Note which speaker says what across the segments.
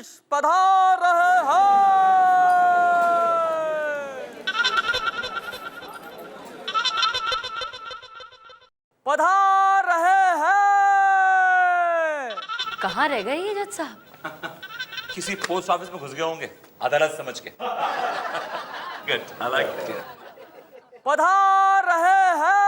Speaker 1: न्यायाधीश पधार रहे हैं। पधार रहे हैं।
Speaker 2: कहाँ रह गए ये जज साहब?
Speaker 3: किसी पोस्ट ऑफिस में घुस गए होंगे, अदालत समझ के। Good, I like it.
Speaker 1: पधार रहे हैं।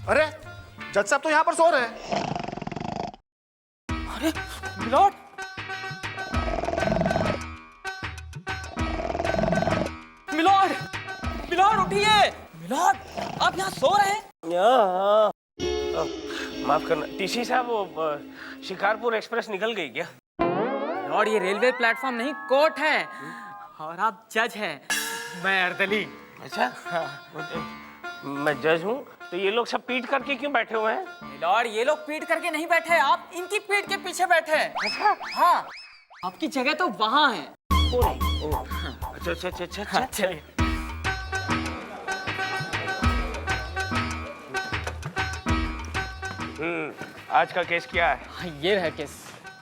Speaker 4: अरे जज साहब तो यहाँ पर सो रहे हैं।
Speaker 1: अरे मिलॉर्ड, मिलॉर्ड, मिलॉर्ड उठिए। मिलॉर्ड, आप यहाँ सो रहे हैं?
Speaker 5: माफ करना टीसी साहब, वो शिकारपुर एक्सप्रेस निकल गई क्या?
Speaker 1: मिलॉर्ड, ये रेलवे प्लेटफॉर्म नहीं, कोर्ट है और आप जज हैं। मैं अर्दली।
Speaker 5: अच्छा, मैं जज हूँ, तो ये लोग सब पीट करके क्यों बैठे हुए हैं?
Speaker 1: मिलॉर्ड, ये लोग पीट करके नहीं बैठे, आप इनकी पीठ के पीछे बैठे हैं।
Speaker 5: अच्छा,
Speaker 1: हाँ, आपकी जगह तो वहाँ है।
Speaker 5: अच्छा अच्छा अच्छा अच्छा अच्छा।
Speaker 1: चलिए।
Speaker 5: आज का केस क्या है?
Speaker 1: हाँ, ये है केस।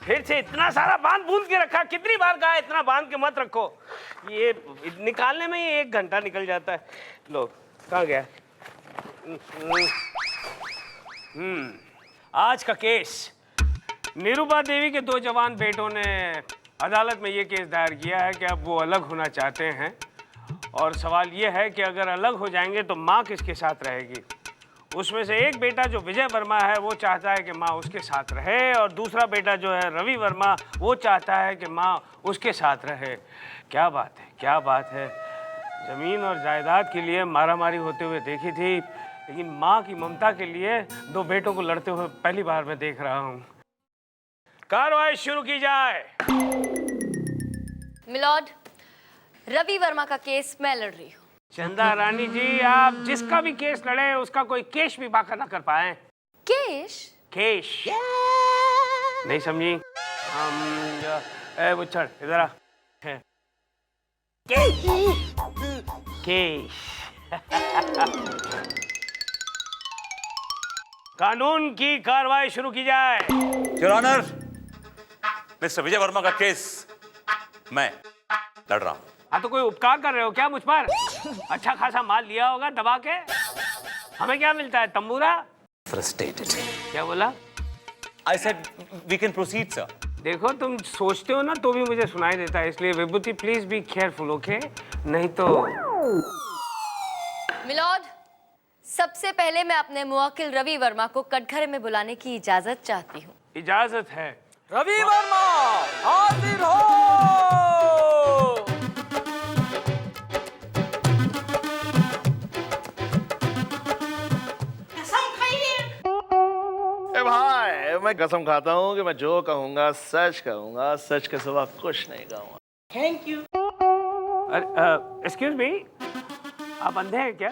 Speaker 5: फिर से इतना सारा बांध बूंद के रखा, कितनी बार कहा इतना बांध के मत रखो। ये निकालने में ही 1 घंटा निकल जाता है। लो, कहाँ गया? आज का केस, निरुपा देवी के 2 जवान बेटों ने अदालत में ये केस दायर किया है कि अब वो अलग होना चाहते हैं, और सवाल ये है कि अगर अलग हो जाएंगे तो माँ किसके साथ रहेगी। उसमें से एक बेटा जो विजय वर्मा है वो चाहता है कि माँ उसके साथ रहे, और दूसरा बेटा जो है रवि वर्मा वो चाहता है कि माँ उसके साथ रहे। क्या बात है, क्या बात है। ज़मीन और जायदाद के लिए मारामारी होते हुए देखी थी, लेकिन माँ की ममता के लिए 2 बेटों को लड़ते हुए पहली बार मैं देख रहा हूँ। कार्रवाई शुरू की जाए।
Speaker 2: मिलॉर्ड, रवि वर्मा का केस मैं लड़ रही हूँ।
Speaker 5: चंदा रानी जी, आप जिसका भी केस लड़े उसका कोई केश भी बाका ना कर पाए।
Speaker 2: केश?
Speaker 5: केश नहीं समझी? बुच्छड़ इधर आ। केश केश कानून की कार्रवाई शुरू की जाए।
Speaker 3: योर ऑनर, मिस्टर विजय वर्मा का केस मैं लड़ रहा हूं।
Speaker 5: हाँ, तो कोई उपकार कर रहे हो क्या मुझ पर? अच्छा खासा माल लिया होगा दबा के। हमें क्या मिलता है, तंबूरा?
Speaker 3: फ्रस्ट्रेटेड।
Speaker 5: क्या बोला?
Speaker 3: I said we can proceed sir.
Speaker 5: देखो, तुम सोचते हो ना तो भी मुझे सुनाई देता है, इसलिए विभूति प्लीज बी केयरफुल, ओके? नहीं तो।
Speaker 2: मिलॉर्ड, सबसे पहले मैं अपने मुवक्किल रवि वर्मा को कटघरे में बुलाने की इजाजत चाहती हूँ।
Speaker 5: इजाजत है।
Speaker 1: रवि वर्मा हाजिर हो।
Speaker 4: भाई, मैं कसम खाता हूँ कि मैं जो कहूँगा सच कहूँगा, सच के सिवा कुछ नहीं कहूँगा।
Speaker 5: Thank you. एक्सक्यूज मी, आप अंधे हैं क्या?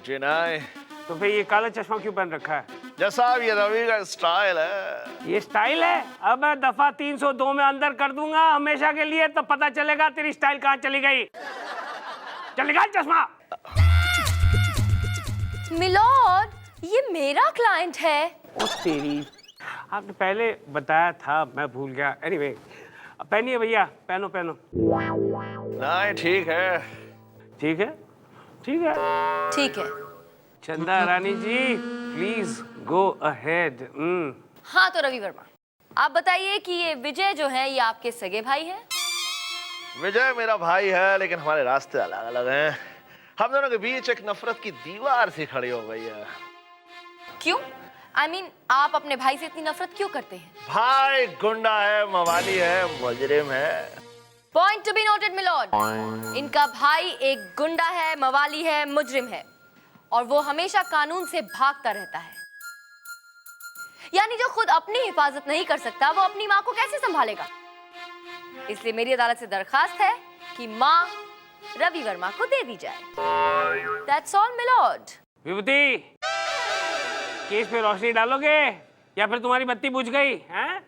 Speaker 4: जी नहीं।
Speaker 5: तो फिर ये काला चश्मा क्यों पहन रखा है?
Speaker 4: जैसा ये रवि का स्टाइल है।
Speaker 5: ये स्टाइल है? अब मैं दफा 302 में अंदर कर दूंगा हमेशा के लिए, तो पता चलेगा तेरी स्टाइल कहाँ चली गई। चल निकाल चश्मा।
Speaker 2: मिलॉर्ड, ये मेरा क्लाइंट है।
Speaker 5: ओ तेरी, आपने पहले बताया था, मैं भूल गया। एनीवे, पहनिए भैया, पहनो पहनो।
Speaker 4: नहीं, ठीक है।
Speaker 5: ठीक है, ठीक है,
Speaker 2: ठीक है।
Speaker 5: चंदा Rani ji please go ahead.
Speaker 2: हाँ, तो रवि वर्मा, आप बताइए कि ये विजय जो है ये आपके सगे भाई हैं?
Speaker 4: विजय मेरा भाई है, लेकिन हमारे रास्ते अलग अलग हैं। हम दोनों के बीच एक नफरत की दीवार सी खड़ी हो गई है।
Speaker 2: क्यों? I mean, आप अपने भाई से इतनी नफरत क्यों करते हैं?
Speaker 4: भाई गुंडा है, मवाली है, मुजरिम है।
Speaker 2: Point to be noted milord, इनका भाई एक गुंडा है, मवाली है, मुजरिम है, और वो हमेशा कानून से भागता रहता है। यानी जो खुद अपनी हिफाजत नहीं कर सकता वो अपनी माँ को कैसे संभालेगा? इसलिए मेरी अदालत से दरखास्त है कि माँ रवि वर्मा को दे दी जाए। That's all, milord.
Speaker 5: Vibhuti, case पे रोशनी डालोगे या फिर तुम्हारी बत्ती बुझ गई हैं?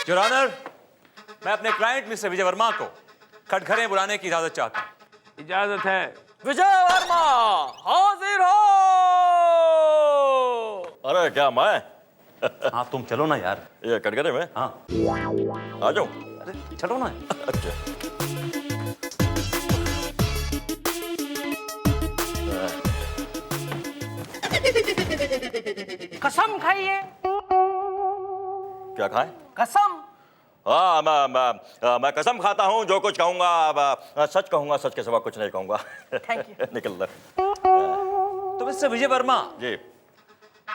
Speaker 3: योर ऑनर, मैं अपने क्लाइंट मिस्टर विजय वर्मा को कटघरे बुलाने की इजाजत चाहता हूँ।
Speaker 5: इजाजत है।
Speaker 1: विजय वर्मा हाजिर हो।
Speaker 6: अरे क्या मैं
Speaker 3: हाँ तुम चलो ना यार।
Speaker 6: ये कटघरे में
Speaker 3: हाँ
Speaker 6: आ जाऊं?
Speaker 3: अरे चलो ना।
Speaker 6: अच्छा
Speaker 1: कसम खाइए।
Speaker 6: क्या खाए?
Speaker 1: कसम।
Speaker 6: हाँ मैं कसम खाता हूँ, जो कुछ कहूंगा सच कहूंगा, सच के सिवा कुछ नहीं कहूंगा।
Speaker 1: Thank you.
Speaker 6: निकल ले।
Speaker 3: तो मिस्टर विजय वर्मा,
Speaker 6: जी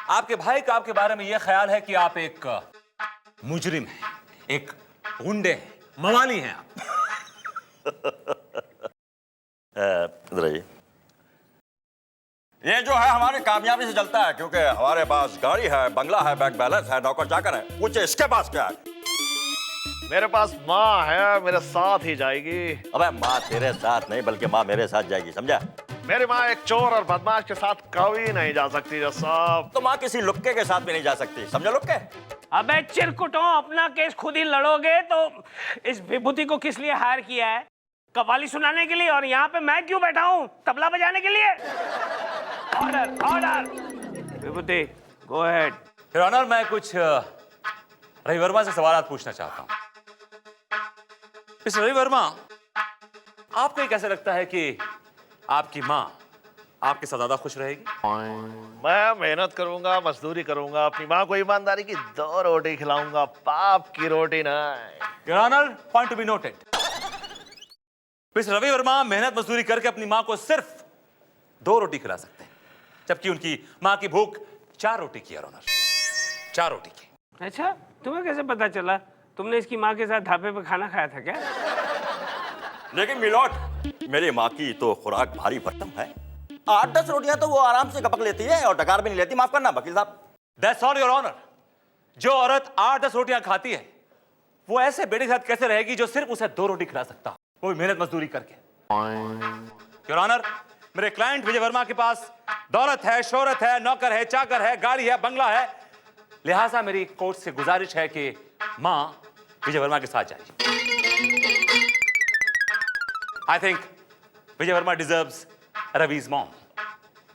Speaker 3: आपके भाई का आपके बारे में यह ख्याल है कि आप एक मुजरिम हैं, एक गुंडे हैं, मवाली हैं आप।
Speaker 6: इधर आइए। ये जो है हमारी कामयाबी से चलता है, क्योंकि हमारे पास गाड़ी है, बंगला है, बैंक बैलेंस है, नौकर चाकर है। पूछे इसके पास क्या है?
Speaker 4: मेरे पास माँ है, मेरे साथ ही जाएगी।
Speaker 6: अबे माँ तेरे साथ नहीं, बल्कि माँ मेरे साथ जाएगी, समझा?
Speaker 4: मेरी माँ एक चोर और बदमाश के साथ कभी नहीं जा सकती जज साहब।
Speaker 6: तो माँ किसी लुक्के के साथ भी नहीं जा सकती, समझो लुक्के?
Speaker 5: अबे चिरकुटों, अपना केस खुद ही लड़ोगे तो इस विभूति को किस लिए हायर किया है? कव्वाली सुनाने के लिए? और यहाँ पे मैं क्यों बैठा हूँ? तबला बजाने के लिए? Order order. Vibhuti go ahead.
Speaker 3: Your honour, मैं कुछ रवि वर्मा से सवाल पूछना चाहता हूँ। मिस्टर रवि वर्मा, आपको ये कैसे लगता है कि आपकी माँ आपके साथ ज्यादा खुश रहेगी?
Speaker 4: मैं मेहनत करूंगा, मजदूरी करूंगा, अपनी माँ को ईमानदारी की 2 रोटी खिलाऊंगा, पाप की रोटी नहीं।
Speaker 3: Your honour, point to be noted. Mister Ravi Verma मेहनत मजदूरी करके अपनी माँ को सिर्फ 2 रोटी खिला सकते हैं, जबकि उनकी माँ की भूख 4 रोटी की। योर ऑनर, 4 रोटी की।
Speaker 5: अच्छा, तुम्हें कैसे पता चला? तुमने इसकी माँ के साथ ढाबे पे खाना खाया था क्या?
Speaker 6: लेकिन मिलोट, मेरी माँ की तो खुराक भारी भरकम है। 8-10 रोटियां तो वो आराम से गपक लेती है, और डकार भी नहीं लेती। माफ करना वकील साहब।
Speaker 3: That's all your honour. जो औरत 8-10 रोटियां खाती है, वो ऐसे बेटे के साथ कैसे रहेगी जो सिर्फ उसे 2 रोटी खिला सकता, वो भी मेहनत मजदूरी करके? योर ऑनर, मेरे क्लाइंट विजय वर्मा के पास दौलत है, शोहरत है, नौकर है, चाकर है, गाड़ी है, बंगला है। लिहाजा मेरी कोर्ट से गुजारिश है कि मां विजय वर्मा के साथ जाइए। I think Vijay Verma deserves रवि's mom.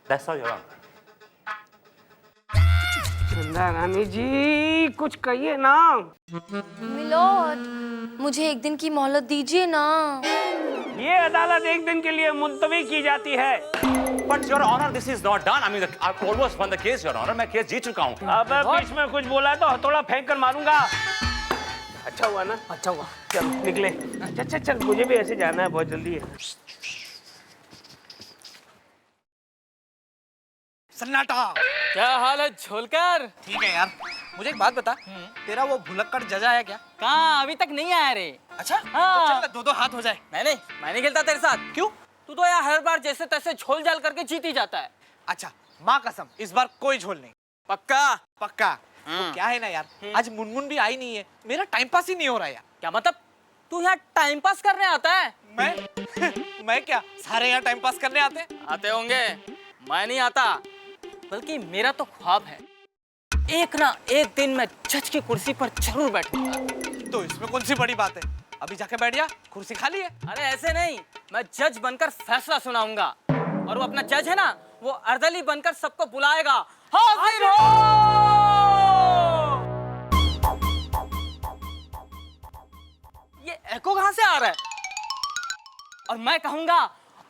Speaker 3: That's all, Your Honor.
Speaker 5: चंदा रानी जी, कुछ कहिए ना।
Speaker 2: मिलोड, मुझे एक दिन की मोहलत दीजिए ना।
Speaker 5: ये अदालत एक दिन के लिए मुलतवी की जाती है।
Speaker 3: But Your Honor, this is not done. I mean, I've almost won the case, Your Honor. मैं केस जीत चुका हूँ।
Speaker 5: अब बीच में कुछ बोला तो हथौड़ा फेंक कर मारूंगा। अच्छा हुआ ना?
Speaker 1: अच्छा हुआ।
Speaker 5: चल निकले। चल चल, मुझे भी ऐसे जाना है, बहुत जल्दी है।
Speaker 7: सन्नाटा।
Speaker 1: क्या हाल है झोलकर?
Speaker 7: ठीक है यार, मुझे एक बात बता, तेरा वो भुलक्कड़ जजा है क्या?
Speaker 1: कहाँ, अभी तक नहीं आया रे।
Speaker 7: अच्छा,
Speaker 1: हाँ।
Speaker 7: तो चल 2-2 हाथ हो जाए।
Speaker 1: मैं नहीं खेलता तेरे साथ।
Speaker 7: क्यों?
Speaker 1: तू तो यार हर बार जैसे तैसे झोल झाल करके जीत ही जाता है।
Speaker 7: अच्छा, माँ कसम, इस बार कोई झोल नहीं।
Speaker 1: पक्का?
Speaker 7: पक्का। तो क्या है ना यार, आज मुनमुन भी आई नहीं है, मेरा टाइम पास ही नहीं हो रहा यार।
Speaker 1: क्या मतलब? तू यहाँ टाइम पास करने आता है?
Speaker 7: मैं क्या, सारे यहाँ टाइम पास करने आते हैं?
Speaker 1: आते होंगे, मैं नहीं आता। बल्कि मेरा तो ख्वाब है, एक ना एक दिन मैं जज की कुर्सी पर जरूर बैठूंगा।
Speaker 7: तो इसमें कौन सी बड़ी बात है, अभी जाके बैठ जा, कुर्सी खाली है।
Speaker 1: अरे ऐसे नहीं, मैं जज बनकर फैसला सुनाऊंगा, और वो अपना जज है ना, वो अर्दली बनकर सबको बुलाएगा। हाजिर हो! ये एको कहां से आ रहा है? और मैं कहूंगा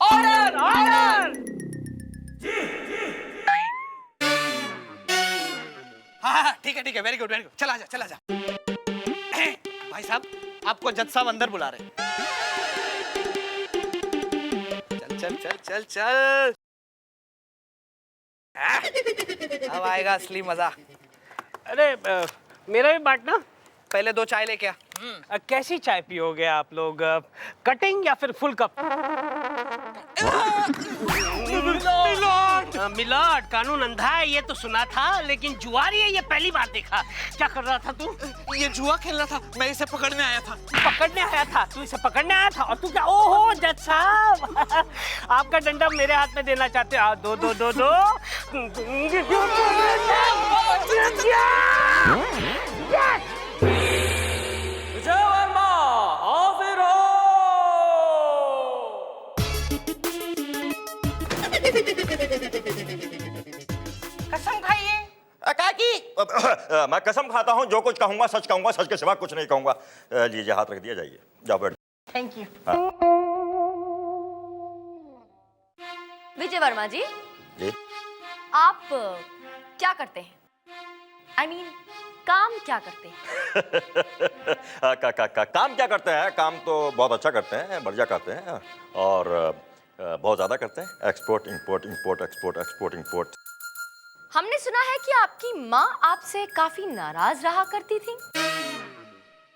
Speaker 1: ऑर्डर ऑर्डर।
Speaker 7: हाँ, ठीक है, वेरी गुड, चला जा। भाई साहब, आपको जज साहब अंदर बुला रहे हैं। चल। अब आएगा असली मजा।
Speaker 5: अरे मेरा भी बांटना।
Speaker 7: पहले 2 चाय लेके आ।
Speaker 5: कैसी चाय पियोगे आप लोग? कटिंग या फिर फुल कप? मिलॉर्ड, कानून अंधा है ये तो सुना था, लेकिन जुआरी है ये पहली बार देखा। क्या कर रहा था तू?
Speaker 7: ये जुआ खेलना था, मैं इसे पकड़ने आया था।
Speaker 5: तू इसे पकड़ने आया था? और तू क्या? ओहो जज साहब, आपका डंडा मेरे हाथ में देना चाहते हो? दो।
Speaker 1: विजय वर्मा हाजिर हो!
Speaker 7: कसम खाइए।
Speaker 6: काकी मैं कसम खाता हूँ, जो कुछ कहूंगा सच के सिवा कुछ नहीं कहूंगा। लीजिए हाथ रख दिया, जाइए जाओ बैठ।
Speaker 7: Thank you.
Speaker 2: विजय वर्मा जी,
Speaker 6: जी
Speaker 2: आप क्या करते हैं? I mean, काम क्या करते हैं?
Speaker 6: काम क्या करते हैं? काम तो बहुत अच्छा करते हैं, बढ़िया करते हैं और बहुत ज्यादा करते हैं। Export import, import export, export import.
Speaker 2: हमने सुना है कि आपकी माँ आपसे काफी नाराज रहा करती थी।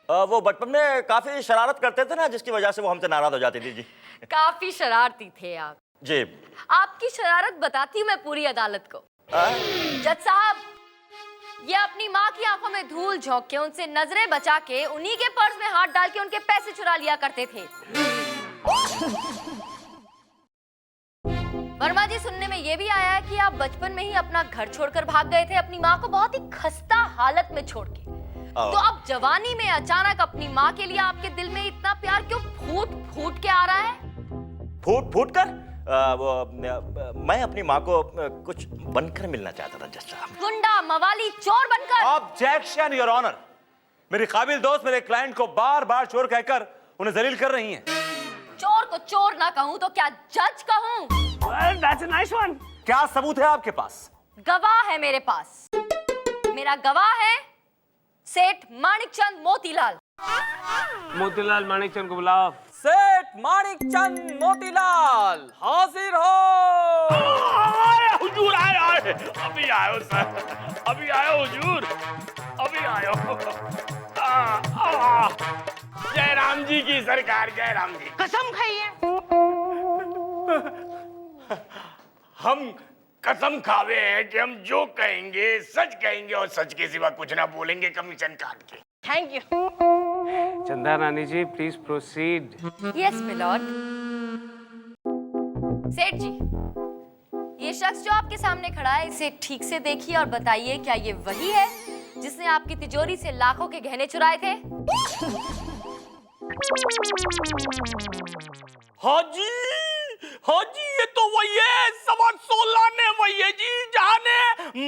Speaker 6: वो बचपन में काफी शरारत करते थे ना, जिसकी वजह से वो हमसे नाराज हो जाती थी। जी
Speaker 2: काफी शरारती थे आप।
Speaker 6: जी।
Speaker 2: आपकी शरारत बताती हूँ मैं पूरी अदालत को। जज साहब, ये अपनी माँ की आंखों में धूल झोंक के, उनसे नजरें बचा के, उन्हीं के पर्स में हाथ डाल के उनके पैसे चुरा लिया करते थे। वर्मा जी, सुनने में ये भी आया है कि आप बचपन में ही अपना घर छोड़कर भाग गए थे, अपनी माँ को बहुत ही खस्ता हालत में छोड़ के। तो अब जवानी में अचानक अपनी माँ के लिए आपके दिल में इतना प्यार क्यों फूट फूट के आ रहा है?
Speaker 6: फूट फूट कर? मैं अपनी माँ को कुछ बनकर मिलना चाहता था जज साहब।
Speaker 2: गुंडा, मवाली, चोर बनकर?
Speaker 3: Objection your honour. मेरी काबिल दोस्त मेरे क्लाइंट को बार बार चोर कहकर उन्हें जलील कर रही हैं।
Speaker 2: चोर को चोर ना कहूं तो क्या जज कहूं?
Speaker 5: Well, that's a nice one.
Speaker 3: क्या सबूत है आपके पास?
Speaker 2: गवाह है मेरे पास। मेरा गवाह है सेठ माणिकचंद मोतीलाल।
Speaker 5: मोतीलाल माणिकचंद को बुलाओ।
Speaker 1: सेठ माणिकचंद मोतीलाल हाजिर हो।
Speaker 5: हुजूर आए, अभी आयो सर, अभी आयो हुजूर, अभी आयो। जय राम जी की सरकार, जय राम जी।
Speaker 7: कसम खाइए।
Speaker 5: हम कसम खावे हैं कि हम जो कहेंगे सच कहेंगे और सच के सिवा कुछ ना बोलेंगे, कमीशन काट के।
Speaker 7: Thank you.
Speaker 5: Chanda Rani ji, please proceed.
Speaker 2: Yes milord. सेठ जी, ये शख्स जो आपके सामने खड़ा है, इसे ठीक से देखिए और बताइए, क्या ये वही है जिसने आपकी तिजोरी से लाखों के गहने चुराए थे?
Speaker 5: हाजी, हाजी, ये तो वही है, 16.5 ने वही है जी, जाने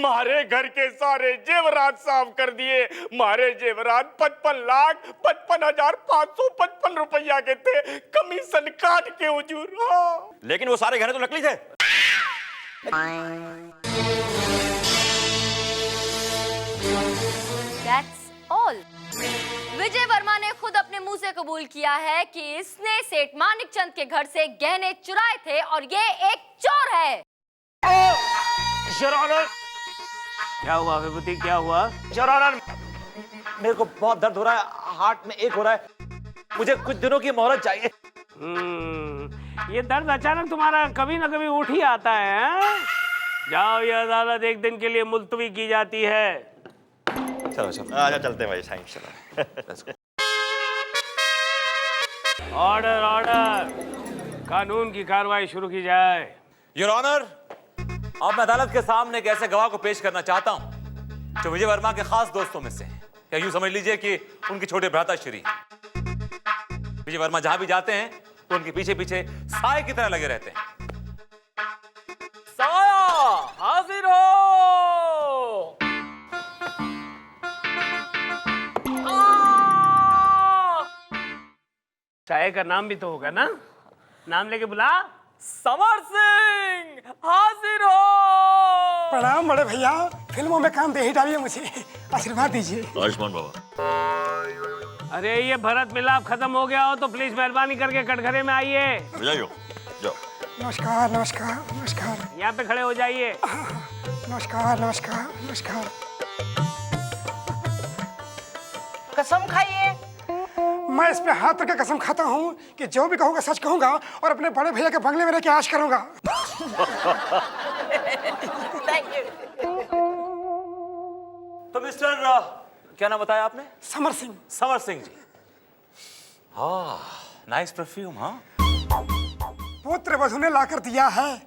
Speaker 5: मारे घर के सारे जेवरात साफ कर दिए। मारे जेवरात 55,55,555 रुपया के थे, कमीशन काट के हुजूर। हाँ।
Speaker 6: लेकिन वो सारे गहने तो नकली थे।
Speaker 2: That's all. विजय वर्मा ने खुद अपने मुंह से कबूल किया है कि इसने सेठ माणिकचंद के घर से गहने चुराए थे और ये एक चोर है।
Speaker 3: योर ऑनर,
Speaker 5: क्या हुआ विभूति, क्या हुआ?
Speaker 3: योर ऑनर, मेरे को बहुत दर्द हो रहा है, हार्ट में एक हो रहा है, मुझे कुछ दिनों की मोहलत चाहिए।
Speaker 5: ये दर्द अचानक तुम्हारा कभी ना कभी उठ ही आता है, हैं? जाओ, ये अदालत एक दिन के लिए मुलतवी की जाती है।
Speaker 3: चलो चलो,
Speaker 6: आजा चलते हैं भाई, थैंक्स। चलो।
Speaker 5: ऑर्डर, ऑर्डर, कानून की कार्रवाई शुरू की जाए।
Speaker 3: योर ऑनर, अब मैं अदालत के सामने एक ऐसे गवाह को पेश करना चाहता हूं जो विजय वर्मा के खास दोस्तों में से है, या यूं समझ लीजिए कि उनके छोटे भ्राता श्री। विजय वर्मा जहां भी जाते हैं तो उनके पीछे पीछे साए की तरह लगे रहते हैं।
Speaker 1: साया हाजिर हो।
Speaker 5: साये का नाम भी तो होगा ना, नाम लेके बुला।
Speaker 1: समर सिंह हाजिर हो।
Speaker 8: प्रणाम बड़े भैया, फिल्मों में काम दे ही डालिए, मुझे आशीर्वाद दीजिए।
Speaker 6: आयुष्मान बाबा।
Speaker 5: अरे ये भरत मिलाप खत्म हो गया हो तो प्लीज मेहरबानी करके कटघरे में आइए।
Speaker 6: जाइयो, जाओ।
Speaker 8: नमस्कार नमस्कार नमस्कार।
Speaker 5: यहाँ पे खड़े हो जाइए।
Speaker 8: नमस्कार नमस्कार नमस्कार।
Speaker 7: कसम खाइए।
Speaker 8: मैं इस पे हाथ रख के कसम खाता हूँ कि जो भी कहूँगा सच कहूँगा और अपने बड़े भैया के बंगले में रह के ऐश करूँगा।
Speaker 3: तो मिस्टर क्या नाम बताया आपने?
Speaker 8: समर सिंह।
Speaker 3: समर सिंह जी। हाँ, नाइस परफ्यूम। हाँ,
Speaker 8: पुत्र वधु ने लाकर दिया है,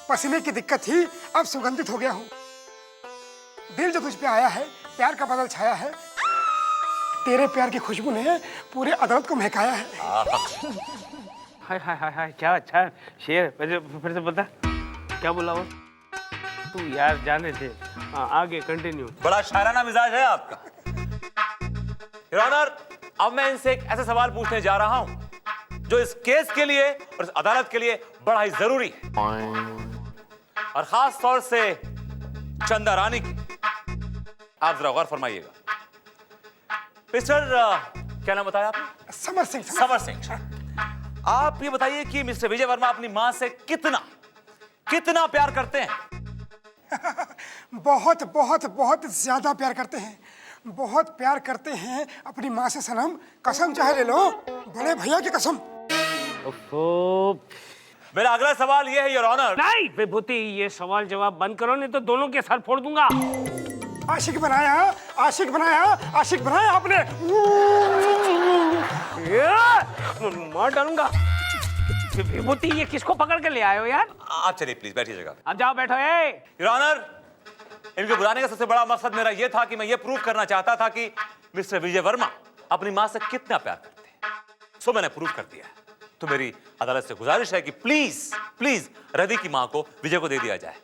Speaker 8: पसीने की दिक्कत थी, अब सुगंधित हो गया हूँ। दिल जो तुझ पे आया है, प्यार का बादल छाया है, तेरे प्यार की खुशबू ने पूरे अदालत को महकाया है।
Speaker 5: हाय हाय हाय हाय, क्या अच्छा शेर, फिर से बता। क्या बोला वो? तू यार जाने दे। हाँ, आगे कंटिन्यू।
Speaker 3: बड़ा शायराना मिजाज है आपका। योर ऑनर, अब मैं इनसे एक ऐसा सवाल पूछने जा रहा हूं जो इस केस के लिए और इस अदालत के लिए बड़ा ही जरूरी है, और खास तौर से चंदा रानी की। आप जरा गौर फरमाइएगा। मिस्टर क्या नाम बताया आपने?
Speaker 8: समर सिंह।
Speaker 3: समर सिंह, आप ये बताइए कि मिस्टर विजय वर्मा अपनी मां से कितना प्यार करते हैं?
Speaker 8: बहुत बहुत बहुत ज्यादा प्यार करते हैं, बहुत प्यार करते हैं अपनी माँ से सनम। कसम चाहे ले लो, बड़े भैया की कसम।
Speaker 3: मेरा अगला सवाल यह है योर ऑनर।
Speaker 5: नहीं विभूति, ये सवाल जवाब बंद करो, नहीं तो दोनों के सर फोड़ दूंगा।
Speaker 8: आशिक बनाया, आशिक बनाया, आशिक बनाया आपने।
Speaker 5: मार डालूंगा। विभूति, ये किसको पकड़ के ले आए हो यार?
Speaker 3: आप चलिए प्लीज, बैठिए जगह पे।
Speaker 5: अब जाओ बैठो। ए
Speaker 3: योर ऑनर, इनको बुलाने का सबसे बड़ा मकसद मेरा यह था कि मैं ये प्रूव करना चाहता था कि मिस्टर विजय वर्मा अपनी मां से कितना प्यार करते हैं। सो मैंने प्रूव कर दिया। तो मेरी अदालत से गुजारिश है कि प्लीज रवि की मां को विजय को दे दिया जाए।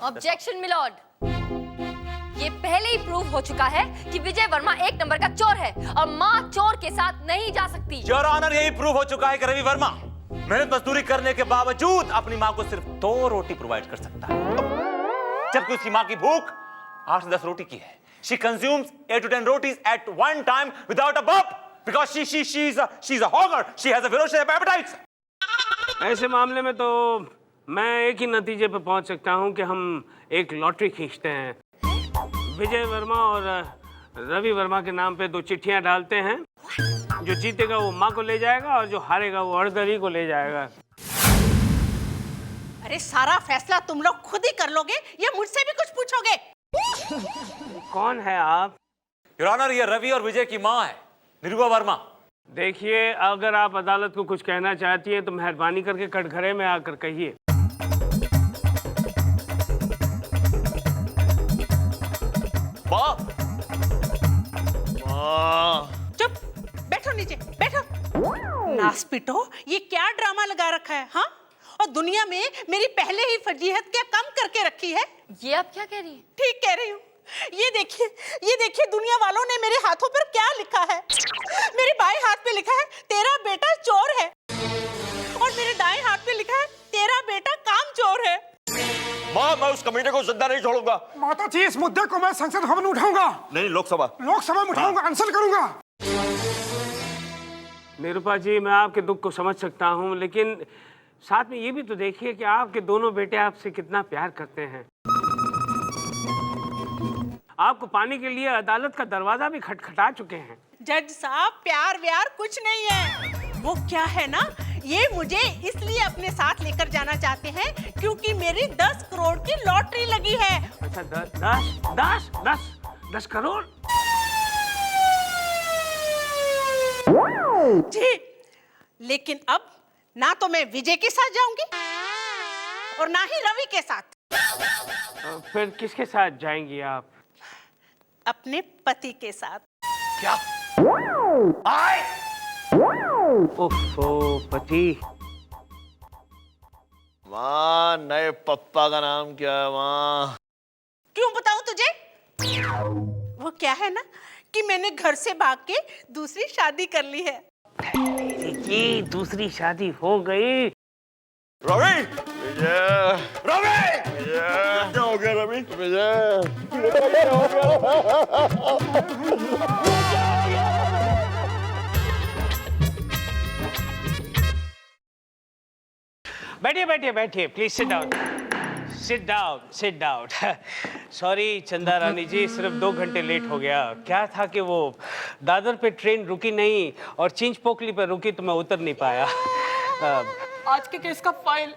Speaker 2: ऑब्जेक्शन मिलॉर्ड, ये पहले ही प्रूव हो चुका है कि विजय वर्मा एक नंबर का चोर है और माँ चोर के साथ नहीं जा सकती।
Speaker 3: योर ऑनर, यही प्रूव हो चुका है कि रवि वर्मा मेहनत मजदूरी करने के बावजूद अपनी मां को सिर्फ 2 रोटी प्रोवाइड कर सकता है, जबकि उसकी मां की भूख 8 से 10 रोटी की है। She consumes 8 to 10 rotis at one time without a burp because she's a hogger. She has a ferocious appetite.
Speaker 5: ऐसे मामले में तो मैं एक ही नतीजे पे पहुंच सकता हूं कि हम एक लॉटरी खींचते हैं। विजय वर्मा और रवि वर्मा के नाम पे 2 चिट्ठियां डालते हैं। जो जीतेगा वो माँ को ले जाएगा और जो हारेगा वो अर्धरी को ले जाएगा।
Speaker 9: अरे सारा फैसला तुम लोग खुद ही कर लोगे या मुझसे भी कुछ पूछोगे?
Speaker 5: कौन है आप?
Speaker 3: योर ऑनर, ये रवि और विजय की मां है, निरूपा वर्मा।
Speaker 5: देखिए, अगर आप अदालत को कुछ कहना चाहती हैं तो मेहरबानी करके कटघरे में आकर कहिए।
Speaker 9: चुप, बैठो नीचे, बैठो। नास्पिटो, ये क्या ड्रामा लगा रखा है? हाँ, और दुनिया में मेरी पहले ही फजीहत क्या कम करके रखी है?
Speaker 2: ये आप क्या कह रही हैं?
Speaker 9: ठीक कह रही हूँ। ये देखिए दुनिया वालों ने मेरे हाथों पर क्या लिखा है। मेरे बाएं हाथ पे लिखा है तेरा बेटा चोर है, और मेरे दाएं हाथ पे लिखा है तेरा बेटा काम चोर है।
Speaker 6: माँ, मैं उस कमीने को जिंदा नहीं छोड़ूंगा।
Speaker 8: माता जी, इस मुद्दे को मैं संसद भवन में उठाऊंगा।
Speaker 6: नहीं, लोकसभा
Speaker 8: में उठाऊंगा, अनशन करूंगा।
Speaker 5: निरूपा जी, मैं आपके दुख को समझ सकता हूँ, लेकिन साथ में ये भी तो देखिए कि आपके दोनों बेटे आपसे कितना प्यार करते हैं। आपको पाने के लिए अदालत का दरवाजा भी खटखटा चुके हैं।
Speaker 9: जज साहब, प्यार व्यार कुछ नहीं है। वो क्या है ना, ये मुझे इसलिए अपने साथ लेकर जाना चाहते हैं क्योंकि मेरी 10 करोड़ की लॉटरी लगी है।
Speaker 5: अच्छा, 10 करोड़?
Speaker 9: जी, लेकिन अब ना तो मैं विजय के साथ जाऊंगी और ना ही रवि के साथ।
Speaker 5: फिर किसके साथ जाएंगी आप?
Speaker 9: अपने पति के साथ।
Speaker 3: क्या? आए?
Speaker 5: ओफो, पति।
Speaker 4: माँ, नए पप्पा का नाम क्या है माँ?
Speaker 9: क्यों बताऊं तुझे? वो क्या है ना कि मैंने घर से भाग के दूसरी शादी कर ली है।
Speaker 5: ये दूसरी शादी हो गई।
Speaker 6: रवि!
Speaker 4: विजय!
Speaker 6: रवि!
Speaker 4: विजय!
Speaker 6: क्या हो गया रवि?
Speaker 4: विजय!
Speaker 5: बैठिए, प्लीज सिट डाउन। सॉरी चंदा रानी जी, सिर्फ 2 घंटे लेट हो गया। क्या था कि वो दादर पे ट्रेन रुकी नहीं और चिंच पोकली पे रुकी तो मैं उतर नहीं पाया।
Speaker 1: आज के केस का फाइल।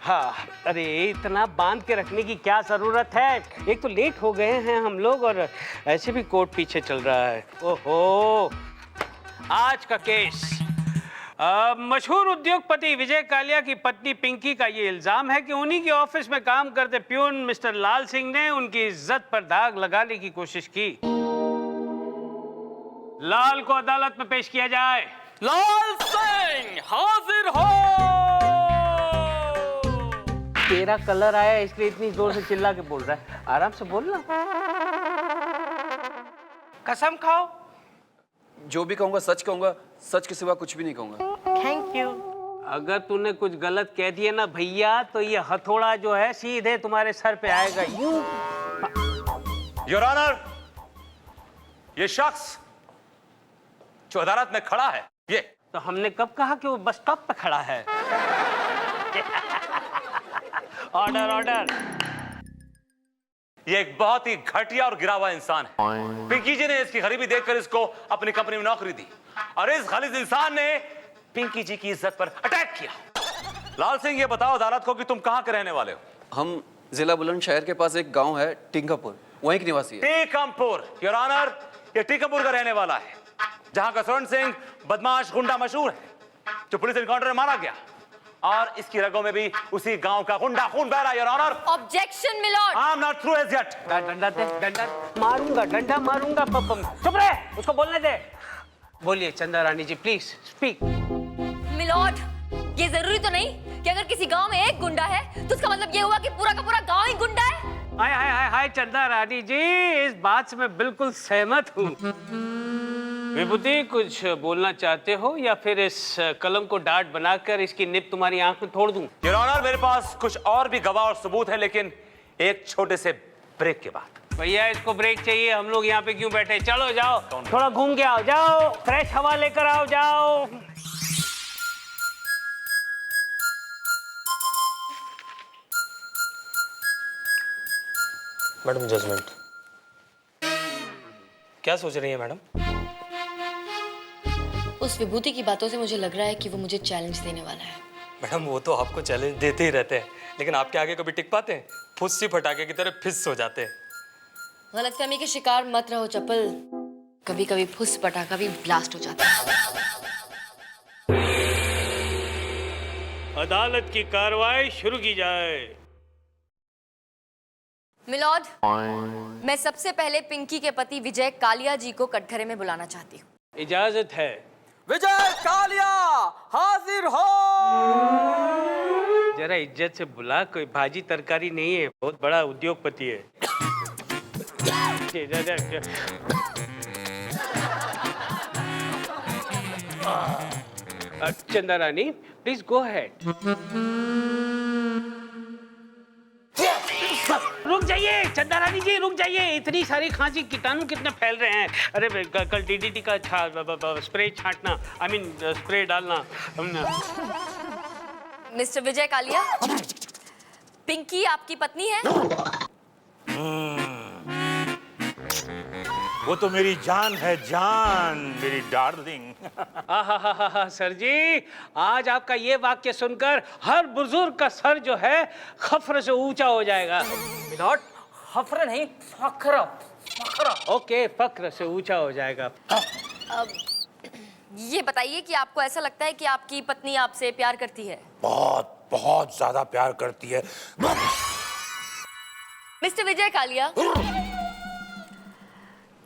Speaker 5: हाँ, अरे इतना बांध के रखने की क्या जरूरत है? एक तो लेट हो गए हैं हम लोग और ऐसे भी कोर्ट पीछे चल रहा है। ओहो, आज का केस मशहूर उद्योगपति विजय कालिया की पत्नी पिंकी का ये इल्जाम है कि उन्हीं के ऑफिस में काम करते प्यून मिस्टर लाल सिंह ने उनकी इज्जत पर दाग लगाने की कोशिश की। लाल को अदालत में पेश किया जाए।
Speaker 1: लाल सिंह हाजिर हो।
Speaker 5: तेरा कलर आया इसलिए इतनी जोर से चिल्ला के बोल रहा है। आराम से बोल ना। कसम खाओ।
Speaker 10: जो भी कहूंगा सच कहूंगा, सच के सिवा कुछ भी नहीं कहूंगा।
Speaker 5: Thank you. अगर तूने कुछ गलत कह दिया ना भैया तो ये हथौड़ा जो है सीधे तुम्हारे सर पे आएगा।
Speaker 3: योर ऑनर, ये शख्स जो अदालत में खड़ा है, ये
Speaker 5: तो हमने कब कहा कि वो बस स्टॉप पे खड़ा है? Order order.
Speaker 3: ये एक बहुत ही घटिया और गिरा हुआ इंसान है। पिंकी जी ने इसकी गरीबी देखकर इसको अपनी कंपनी में नौकरी दी और इस गलीज इंसान ने पिंकी जी की इज्जत पर अटैक किया। लाल सिंह, ये बताओ अदालत को कि तुम कहां के रहने वाले हो?
Speaker 10: हम जिला बुलंदशहर के पास एक गांव है टिंकापुर, वहीं के निवासी है।
Speaker 3: टीकमपुर। योर ऑनर, ये टीकमपुर का रहने वाला है, जहां का स्वर्ण सिंह बदमाश गुंडा मशहूर है, जो पुलिस एनकाउंटर में मारा गया और इसकी रगों में भी उसी गांव का गुंडा खून बह रहा है। Your honour,
Speaker 2: objection milord.
Speaker 3: I am not through as yet.
Speaker 5: डंडा दे, डंडा मारूंगा, डंडा मारूंगा। चुप रहे, उसको बोलने दे। बोलिए चंदा Rani ji, please speak.
Speaker 2: Milord, ये जरूरी तो नहीं कि अगर किसी गांव में एक गुंडा है तो उसका मतलब ये हुआ कि पूरा का पूरा गांव ही गुंडा है।
Speaker 5: हाय हाय हाय हाय चंदा रानी जी, इस बात से मैं बिल्कुल सहमत हूँ। विभूति, कुछ बोलना चाहते हो या फिर इस कलम को डार्ट बनाकर इसकी निब तुम्हारी आंख में तोड़ दूं?
Speaker 3: योर ऑनर, मेरे पास कुछ और भी गवाह और सबूत है, लेकिन एक छोटे से ब्रेक के बाद।
Speaker 5: भैया इसको ब्रेक चाहिए, हम लोग यहाँ पे क्यों बैठे? चलो जाओ, थोड़ा घूम के आओ, जाओ फ्रेश हवा लेकर आओ, जाओ।
Speaker 11: Madam judgement. क्या सोच रही है मैडम?
Speaker 2: उस विभूति की बातों से मुझे लग रहा है कि वो मुझे चैलेंज देने वाला है।
Speaker 11: मैडम वो तो आपको चैलेंज देते ही रहते हैं, लेकिन आपके आगे कभी टिक पाते हैं? फुस्सी फटाके की तरह फिस हो जाते हैं।
Speaker 2: गलतफहमी के शिकार मत रहो चप्पल, कभी कभी फुस पटाखा भी ब्लास्ट हो जाता है।
Speaker 5: अदालत की कार्रवाई शुरू की जाए।
Speaker 2: मिलॉर्ड, मैं सबसे पहले पिंकी के पति विजय कालिया जी को कटघरे में बुलाना चाहती हूँ।
Speaker 5: इजाजत है।
Speaker 1: विजय कालिया हाजिर हो।
Speaker 5: जरा इज्जत से बुला, कोई भाजी तरकारी नहीं है, बहुत बड़ा उद्योगपति है। चंदा रानी, प्लीज गो अहेड। रुक जाइए चंदा रानी जी, रुक जाइए। इतनी सारी खांसी, कीटाणु कितने फैल रहे हैं। अरे कल डीडीटी का स्प्रे छांटना, आई मीन स्प्रे डालना।
Speaker 2: मिस्टर विजय कालिया, पिंकी आपकी पत्नी है?
Speaker 12: वो तो मेरी जान है, जान, मेरी डार्लिंग।
Speaker 5: आहा सर जी, आज आपका ये वाक्य सुनकर हर बुजुर्ग का सर जो है खफर से ऊंचा हो जाएगा।
Speaker 1: मिलॉर्ड, खफर नहीं, फख्र। फख्र।
Speaker 5: ओके, फख्र से ऊंचा हो जाएगा।
Speaker 2: अब ये बताइए कि आपको ऐसा लगता है कि आपकी पत्नी आपसे प्यार करती है?
Speaker 12: बहुत बहुत ज्यादा प्यार करती है।
Speaker 2: मिस्टर विजय कालिया,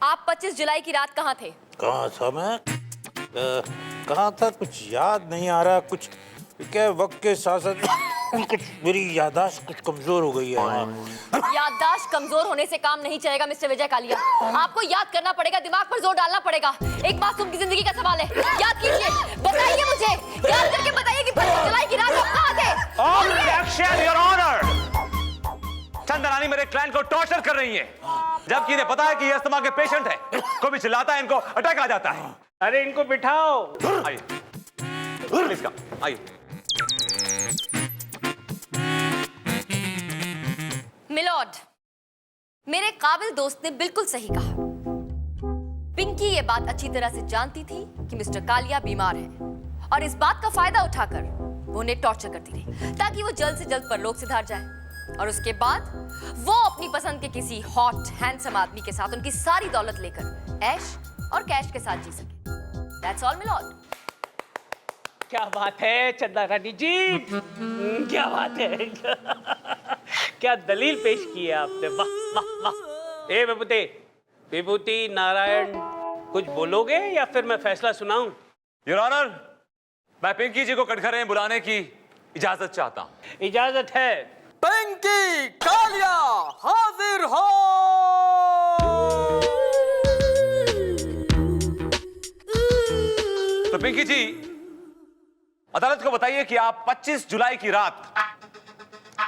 Speaker 2: आप 25 जुलाई की रात कहाँ थे?
Speaker 12: कहाँ था मैं? कहाँ था कुछ याद नहीं आ रहा। कुछ क्या वक्त के साथ साथ कुछ मेरी याददाश्त कुछ कमजोर हो गई है।
Speaker 2: याददाश्त कमजोर होने से काम नहीं चलेगा मिस्टर विजय कालिया। आपको याद करना पड़ेगा, दिमाग पर जोर डालना पड़ेगा। एक मासूम की जिंदगी का सवाल है, याद कीजिए, बताइए मुझे, याद करके बताइए कि 25 जुलाई की रात आप कहाँ थे?
Speaker 3: Objection your honour. चंदा रानी मेरे क्लाइंट को टॉर्चर कर रही है, जबकि इन्हें पता है कि ये अस्थमा के पेशेंट है। कोई भी चिल्लाता है इनको अटैक आ जाता है।
Speaker 5: अरे इनको बिठाओ।
Speaker 3: आइए प्लीज कम, आइए।
Speaker 2: मिलॉर्ड, मेरे काबिल दोस्त ने बिल्कुल सही कहा। पिंकी ये बात अच्छी तरह से जानती थी कि मिस्टर कालिया बीमार है और इस बात का फायदा उठाकर वो उन्हें टॉर्चर करती रही ताकि वो जल्द से जल्द परलोक सिधार जाए और उसके बाद वो अपनी पसंद के किसी हॉट हैंडसम आदमी के साथ उनकी सारी दौलत लेकर ऐश और कैश के साथ जी सके। That's all, milord.
Speaker 5: क्या बात है चंदा रानी जी, क्या बात है। क्या दलील पेश की है आपने, वाह वाह वाह। ए विभूति, विभूति नारायण, कुछ बोलोगे या फिर मैं फैसला सुनाऊं?
Speaker 3: योर ऑनर, मैं पिंकी जी को कटघरे में बुलाने की इजाजत चाहता हूं।
Speaker 5: इजाजत है।
Speaker 1: पिंकी कालिया हाजिर हो।
Speaker 3: तो पिंकी जी, अदालत को बताइए कि आप 25 जुलाई की रात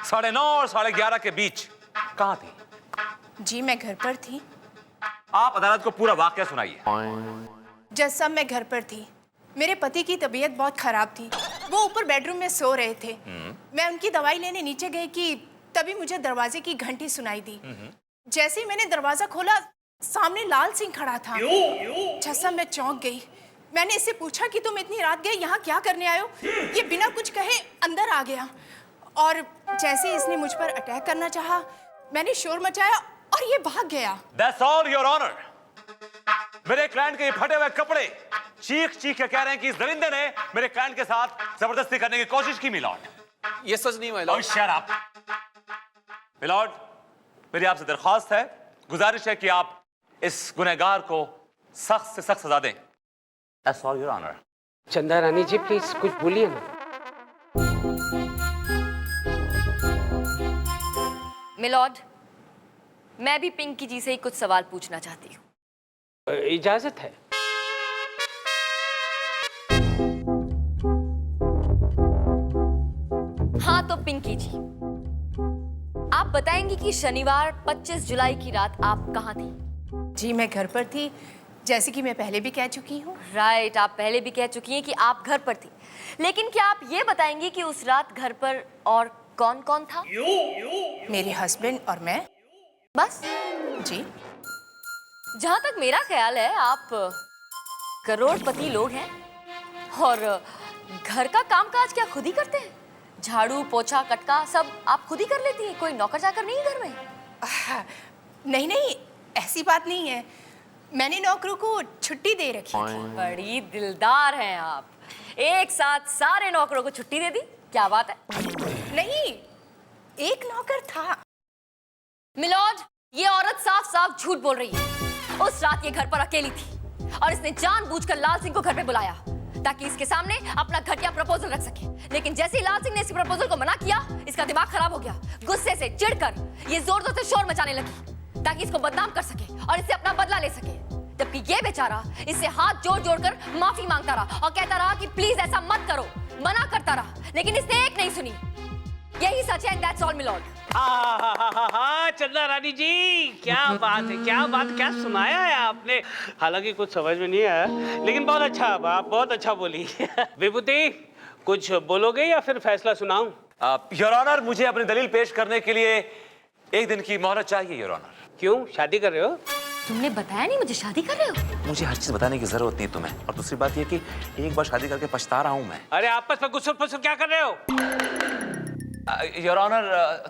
Speaker 3: 9:30 और 11:30 के बीच कहां थी?
Speaker 9: जी मैं घर पर थी।
Speaker 3: आप अदालत को पूरा वाकया सुनाइए।
Speaker 9: जज साहब मैं घर पर थी। मेरे पति की तबीयत बहुत खराब थी। वो ऊपर बेडरूम में सो रहे थे। मैं उनकी दवाई लेने नीचे गई कि तभी मुझे दरवाजे की घंटी सुनाई दी। जैसे ही मैंने दरवाजा खोला, सामने लाल सिंह खड़ा था। जज साहब मैं चौंक गई। मैंने इससे पूछा कि तुम इतनी रात गए यहाँ क्या करने आए हो? ये बिना कुछ कहे अंदर आ गया और जैसे इसने मुझ पर अटैक करना चाहा, मैंने शोर मचाया और ये भाग गया।
Speaker 3: That's all, Your Honor. मेरे क्लाइंट के ये फटे हुए कपड़े चीख चीख के कह रहे हैं कि इस दरिंदे ने मेरे क्लाइंट के साथ जबरदस्ती करने की कोशिश की, मिलॉर्ड।
Speaker 10: ये सच नहीं my lord.
Speaker 3: Shut up. Milord, मेरी आपसे दरख्वास्त है, गुजारिश है कि आप इस गुनहगार को सख्त से सख्त सजा दें। That's all, Your Honor.
Speaker 5: चंदा रानी जी प्लीज कुछ बोलिए ना।
Speaker 2: मिलॉर्ड, मैं भी पिंकी जी से ही कुछ सवाल पूछना चाहती हूँ।
Speaker 5: इजाजत है।
Speaker 2: हाँ तो पिंकी जी, आप बताएंगी कि शनिवार 25 जुलाई की रात आप कहाँ थी?
Speaker 9: जी मैं घर पर थी, जैसे कि मैं पहले भी कह चुकी हूँ।
Speaker 2: राइट, आप पहले भी कह चुकी हैं कि आप घर पर थी, लेकिन क्या आप ये बताएंगी कि उस रात घर पर और कौन कौन था?
Speaker 9: मेरे हस्बैंड और मैं।
Speaker 2: बस?
Speaker 9: जी।
Speaker 2: जहां तक मेरा ख्याल है आप करोड़पति लोग हैं और घर का कामकाज क्या खुद ही करते हैं? झाड़ू पोछा कटका सब आप खुद ही कर लेती हैं, कोई नौकर चाकर नहीं है घर में?
Speaker 9: नहीं नहीं, ऐसी बात नहीं है। मैंने नौकरों को छुट्टी दे रखी थी।
Speaker 2: बड़ी दिलदार हैं आप, एक साथ सारे नौकरों को छुट्टी दे दी, क्या बात है?
Speaker 9: नहीं, एक नौकर था।
Speaker 2: मिलॉर्ड, ये औरत साफ साफ झूठ बोल रही है। उस रात ये घर पर अकेली थी और इसने जानबूझकर लाल सिंह को घर पे बुलाया ताकि इसके सामने अपना घटिया प्रपोजल रख सके। लेकिन जैसे ही लाल सिंह ने इस प्रपोजल को मना किया, इसका दिमाग खराब हो गया। गुस्से से चिढ़कर ये जोर जोर से शोर मचाने लगी ताकि इसको बदनाम कर सके और इससे अपना बदला ले सके। जबकि ये बेचारा इससे हाथ जोड़ जोड़कर माफी मांगता रहा और कहता रहा कि प्लीज ऐसा मत करो, मना करता रहा, लेकिन इसने एक नहीं सुनी। यही सच है, दैट्स ऑल मिलॉर्ड।
Speaker 5: हाँ चंदा रानी जी, क्या बात है, क्या बात, क्या सुनाया है आपने। हालांकि कुछ समझ में नहीं आया, लेकिन बहुत अच्छा, आप बहुत अच्छा बोली। विभूति कुछ बोलोगे या फिर फैसला सुनाऊं?
Speaker 3: योर ऑनर, मुझे अपनी दलील पेश करने के लिए 1 दिन की मोहलत चाहिए, योर ऑनर।
Speaker 5: क्यों, शादी कर रहे हो?
Speaker 2: तुमने बताया नहीं मुझे शादी कर रहे हो?
Speaker 3: मुझे हर चीज बताने की जरूरत नहीं तुम्हें। और दूसरी बात यह कि एक बार शादी करके पछता रहा हूं मैं।
Speaker 5: अरे आपस में गुस्सुर फुसुर क्या कर रहे हो?
Speaker 3: योर ऑनर,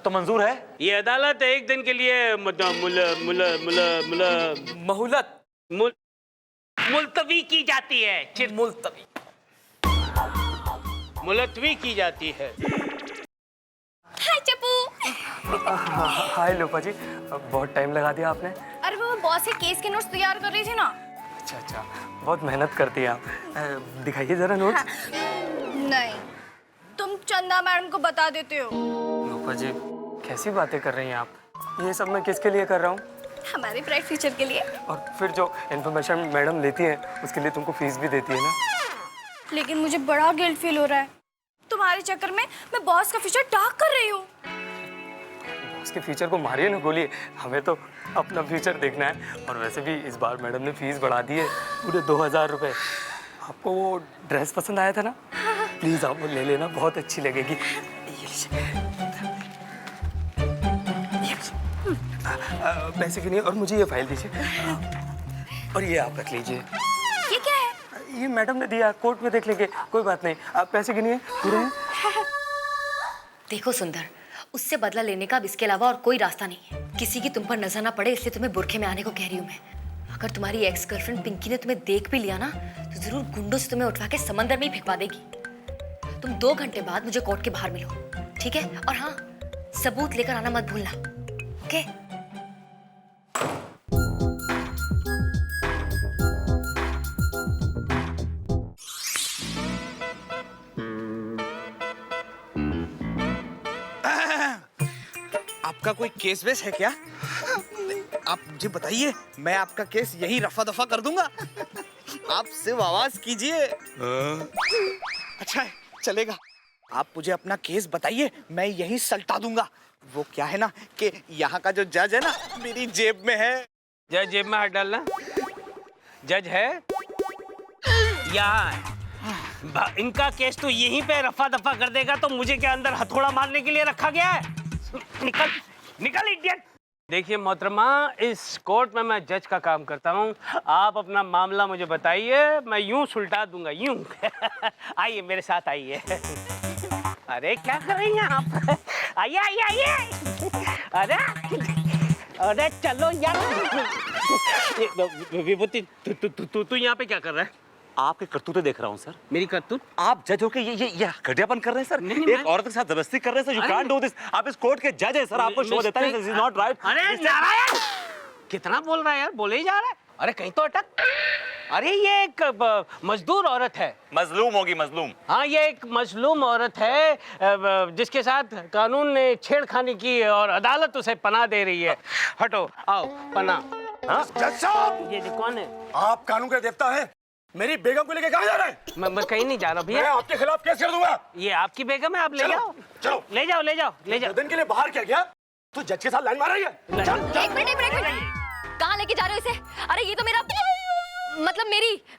Speaker 3: तो मंजूर है?
Speaker 5: ये अदालत 1 दिन के लिए मुलतवी की जाती है।
Speaker 1: मुलतवी
Speaker 5: मुलतवी की जाती है।
Speaker 2: हाय चप्पू।
Speaker 11: हाय लोपा जी, बहुत टाइम लगा दिया आपने।
Speaker 2: अरे वो बॉस के केस के नोट्स तैयार कर रही थी ना।
Speaker 11: अच्छा अच्छा, बहुत मेहनत करती हैं आप। दिखाइए जरा नोट्स।
Speaker 2: नहीं, तुम चंदा मैडम को बता देते हो।
Speaker 11: लोपा जी, कैसी बातें कर रही हैं आप? ये सब मैं किसके लिए कर रहा हूँ?
Speaker 2: हमारे ब्राइट फ्यूचर के लिए।
Speaker 11: और फिर जो इन्फॉर्मेशन मैडम लेती है उसके लिए तुमको फीस भी देती है ना।
Speaker 2: लेकिन मुझे बड़ा गिल्ट फील हो रहा है, तुम्हारे चक्कर में मैं बॉस का फ्यूचर डार्क कर रही हूँ।
Speaker 11: उसके फ्यूचर को मारिए ना गोली, हमें तो अपना फ्यूचर देखना है। और वैसे भी इस बार मैडम ने फीस बढ़ा दी है, पूरे 2000 रुपये। आपको वो ड्रेस पसंद आया था ना, प्लीज आप वो ले लेना, बहुत अच्छी लगेगी। पैसे की नहीं, और मुझे ये फाइल दीजिए, और ये आप रख लीजिए।
Speaker 2: ये क्या है?
Speaker 11: ये मैडम ने दिया, कोर्ट में देख लेंगे, कोई बात नहीं। आप पैसे गिनिए, पूरे हैं?
Speaker 2: देखो सुंदर, उससे बदला लेने का अब इसके अलावा और कोई रास्ता नहीं है। किसी की तुम पर नजर ना पड़े, इसलिए तुम्हें बुरखे में आने को कह रही हूँ मैं। अगर तुम्हारी एक्स गर्लफ्रेंड पिंकी ने तुम्हें देख भी लिया ना, तो जरूर गुंडों से तुम्हें उठवा के समंदर में ही भिगवा देगी। तुम 2 घंटे बाद मुझे कोर्ट के बाहर मिलो, ठीक है? और हाँ, सबूत लेकर आना मत भूलना, ओके?
Speaker 7: आपका कोई केस वेस है क्या? आप मुझे बताइए, मैं आपका केस यही रफा दफा कर दूंगा। आप सिर्फ आवाज कीजिए। अच्छा है, चलेगा। आप मुझे अपना केस बताइए, मैं यही सल्टा दूंगा। वो क्या है ना कि यहाँ का जो जज है ना, मेरी जेब में है।
Speaker 5: जज जेब में हाथ डालना। जज है यहाँ है। इनका केस तो यहीं पे रफा दफा कर देगा, तो मुझे क्या अंदर हथौड़ा मारने के लिए रखा गया है? निकल निकल इडियट। देखिए मोहतरमा, इस कोर्ट में मैं जज का काम करता हूँ। आप अपना मामला मुझे बताइए, मैं यूं सुलटा दूंगा, यूं। आइए मेरे साथ आइए। अरे क्या कर रही हैं आप? आइए आइए आइए। अरे अरे चलो यार। विभूति, तू यहाँ पे क्या कर रहा है?
Speaker 3: आपके करतूतें देख रहा हूँ सर।
Speaker 5: मेरी करतूत?
Speaker 3: आप जज होके ये घटियापन कर रहे हैं सर। एक औरत के साथ जबरदस्ती कर रहे हैं sir. You can't do this. आप इस कोर्ट के जज हैं सर, आपको शो देता है। This is not right.
Speaker 5: अरे नारायण, कितना बोल रहा है यार, बोले ही जा रहा है। अरे कहीं तो अटक। अरे ये एक मजदूर औरत है।
Speaker 3: मजलूम होगी, मजलूम।
Speaker 5: हाँ, ये एक मजलूम औरत है जिसके साथ कानून ने छेड़खानी की और अदालत उसे पनाह दे रही है। हटो, आओ पनाह।
Speaker 12: जज साहब,
Speaker 5: ये कौन है?
Speaker 12: आप कानून के देवता हैं। मेरी बेगम को लेके कहाँ जा रहे हैं?
Speaker 5: मैं कहीं नहीं जा रहा भैया।
Speaker 12: मैं आपके खिलाफ केस कर दूंगा।
Speaker 5: ये आपकी बेगम है, आप ले जाओ।
Speaker 12: चलो
Speaker 5: ले जाओ ले जाओ ले जाओ।
Speaker 12: दिन के लिए बाहर क्या गया? तो जज के साथ लाइन मार रही है।
Speaker 2: एक मिनट। कहाँ लेके जा रहे हो इसे? अरे ये तो मेरा मतलब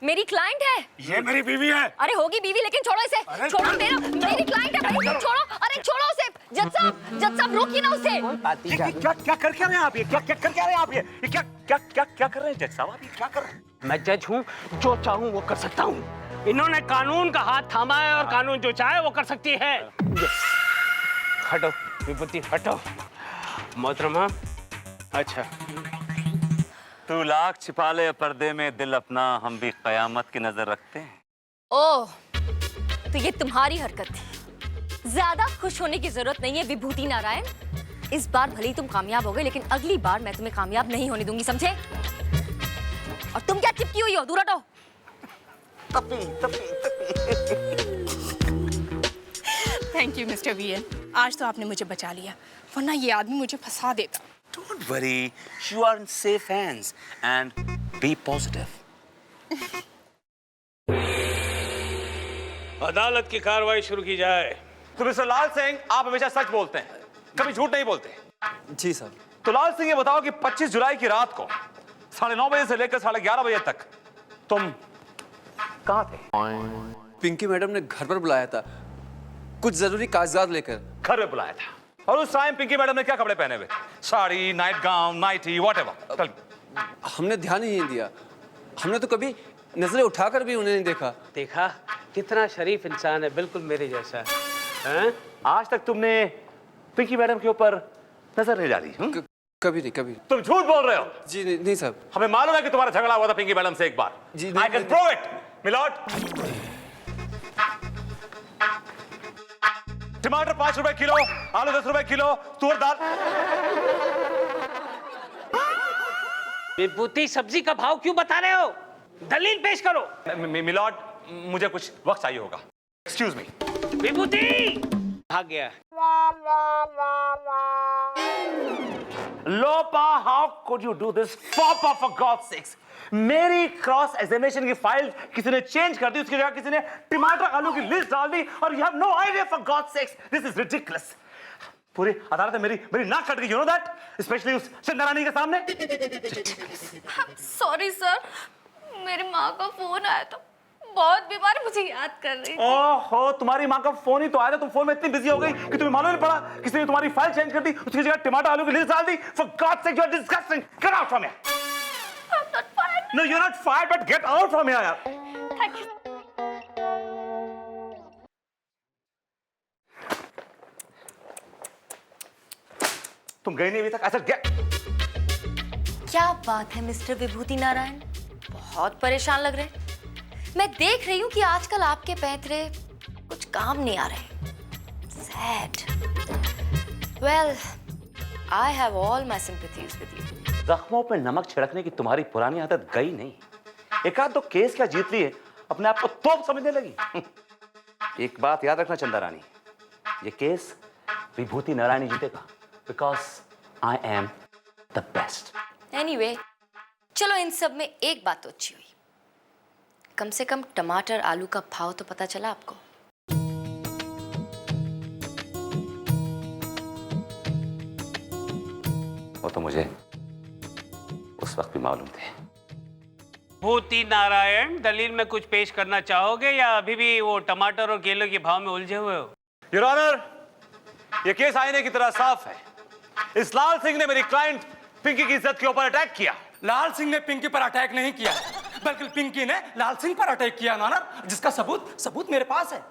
Speaker 2: मेरी क्लाइंट है।
Speaker 12: ये मेरी बीवी है।
Speaker 2: अरे होगी बीवी, लेकिन छोड़ो इसे। छोड़ो, मेरी क्लाइंट है भाई, छोड़ो। अरे छोड़ो उसे। जज साहब रोकिए ना उसे।
Speaker 3: क्या कर क्या रहे हैं आप? ये क्या कर क्या रहे हैं आप? ये क्या कर रहे हैं जज साहब? आप ये क्या कर रहे हैं?
Speaker 5: मैं जज हूँ, जो चाहूँ वो कर सकता हूँ। इन्होंने कानून का हाथ थामा है और कानून जो चाहे वो कर सकती है। हटो विभूति, हटो। मोहतरमा, अच्छा।
Speaker 3: तू लाख छिपा ले पर्दे में दिल अपना, हम भी कयामत की नजर रखते हैं।
Speaker 2: ओह, तो ये तुम्हारी हरकत थी। ज्यादा खुश होने की जरूरत नहीं है विभूति नारायण। इस बार भले ही तुम कामयाब हो गए, लेकिन अगली बार मैं तुम्हें कामयाब नहीं होने दूंगी, समझे? और तुम क्या चिपकी हुई हो? दूर हटो।
Speaker 9: थैंक यू मिस्टर वीएन, आज तो आपने मुझे बचा लिया, वरना ये आदमी मुझे फंसा देता।
Speaker 3: Don't worry, you are in safe hands and be positive.
Speaker 5: अदालत की कार्रवाई शुरू की जाए।
Speaker 3: तो मिस्टर लाल सिंह, आप हमेशा सच बोलते हैं, कभी झूठ नहीं बोलते।
Speaker 10: जी सर।
Speaker 3: तो लाल सिंह ये बताओ कि 25 जुलाई की रात को 9:30 बजे से लेकर 11:30 बजे तक तुम कहाँ थे?
Speaker 10: पिंकी मैडम ने घर पर बुलाया था, कुछ जरूरी कागजात लेकर।
Speaker 3: घर में बुलाया था। और उस टाइम पिंकी मैडम ने क्या कपड़े पहने हुए? Sari, night gown, nightie, whatever.
Speaker 10: हमने ध्यान ही नहीं दिया। हमने तो कभी नजरें उठाकर भी उन्हें नहीं देखा।
Speaker 5: देखा, कितना शरीफ इंसान है, बिल्कुल मेरे जैसा है।
Speaker 3: आज तक तुमने पिंकी मैडम के ऊपर नजर नहीं डाली?
Speaker 10: कभी नहीं, कभी।
Speaker 3: तुम झूठ बोल रहे हो।
Speaker 10: जी नहीं साहब।
Speaker 3: हमें मालूम है कि तुम्हारा झगड़ा हुआ था पिंकी मैडम से एक बार।
Speaker 10: जी
Speaker 3: I can prove it, milord. टमाटर 5 रुपए किलो, आलू 10 रुपए किलो, तुअर दाल।
Speaker 5: विभूति, सब्जी का भाव क्यों बता रहे हो? दलील पेश करो।
Speaker 3: मिलॉर्ड, मुझे कुछ वक्त चाहिए होगा। Excuse me.
Speaker 5: विभूति भाग गया।
Speaker 3: Lopa, how could you do this? For God's sakes. मेरी क्रॉस एग्जामिनेशन की फाइल किसी ने चेंज कर दी, उसकी जगह किसी ने टमाटर आलू की लिस्ट डाल दी, और you have no idea. For God's sakes, this is ridiculous. पूरी अदालत में मेरी नाक कट गई, यू नो दैट, स्पेशली उस चंद्रानी के सामने।
Speaker 2: सॉरी सर, मेरी माँ का फोन आया था, बहुत बीमार, मुझे याद कर रही थी।
Speaker 3: ओहो, तुम्हारी माँ का फोन ही तो आया था, तुम फोन में इतनी बिजी हो गई कि तुम्हें मालूम नहीं पड़ा किसी ने तुम्हारी फाइल चेंज कर दी, उसकी जगह टमाटर आलू की लिस्ट डाल दी। For God's sake, you are disgusting. Get out from here.
Speaker 2: I'm not fired.
Speaker 3: No, you're not fired, but get out from here.
Speaker 2: Thank you.
Speaker 3: तुम गई नहीं अभी तक? ऐसा
Speaker 2: क्या बात है मिस्टर विभूति नारायण, बहुत परेशान लग रहे हैं। मैं देख रही हूँ कि आजकल आपके पैंतरे कुछ काम नहीं आ रहे। Sad. Well, I have all my sympathies with you.
Speaker 3: जख्मों पे नमक छिड़कने की तुम्हारी पुरानी आदत गई नहीं। एक आध तो केस क्या जीत लिए, अपने आप को तोप समझने लगी। एक बात याद रखना चंदा रानी, ये केस विभूति नारायण जीतेगा, because
Speaker 1: I am the best.
Speaker 2: Anyway, चलो इन सब में एक बात तो अच्छी हुई, कम से कम टमाटर आलू का भाव तो पता चला आपको।
Speaker 3: वो तो मुझे उस वक्त भी मालूम थे।
Speaker 5: भूति नारायण, दलील में कुछ पेश करना चाहोगे या अभी भी वो टमाटर और केलों के भाव में उलझे हुए हो?
Speaker 3: योर ऑनर, ये केस आईने की तरह साफ है। इस लाल सिंह ने मेरी क्लाइंट पिंकी की इज्जत के ऊपर अटैक किया।
Speaker 11: लाल सिंह ने पिंकी पर अटैक नहीं किया, बल्कि पिंकी ने लाल सिंह पर अटैक किया ऑनर, जिसका सबूत मेरे पास है।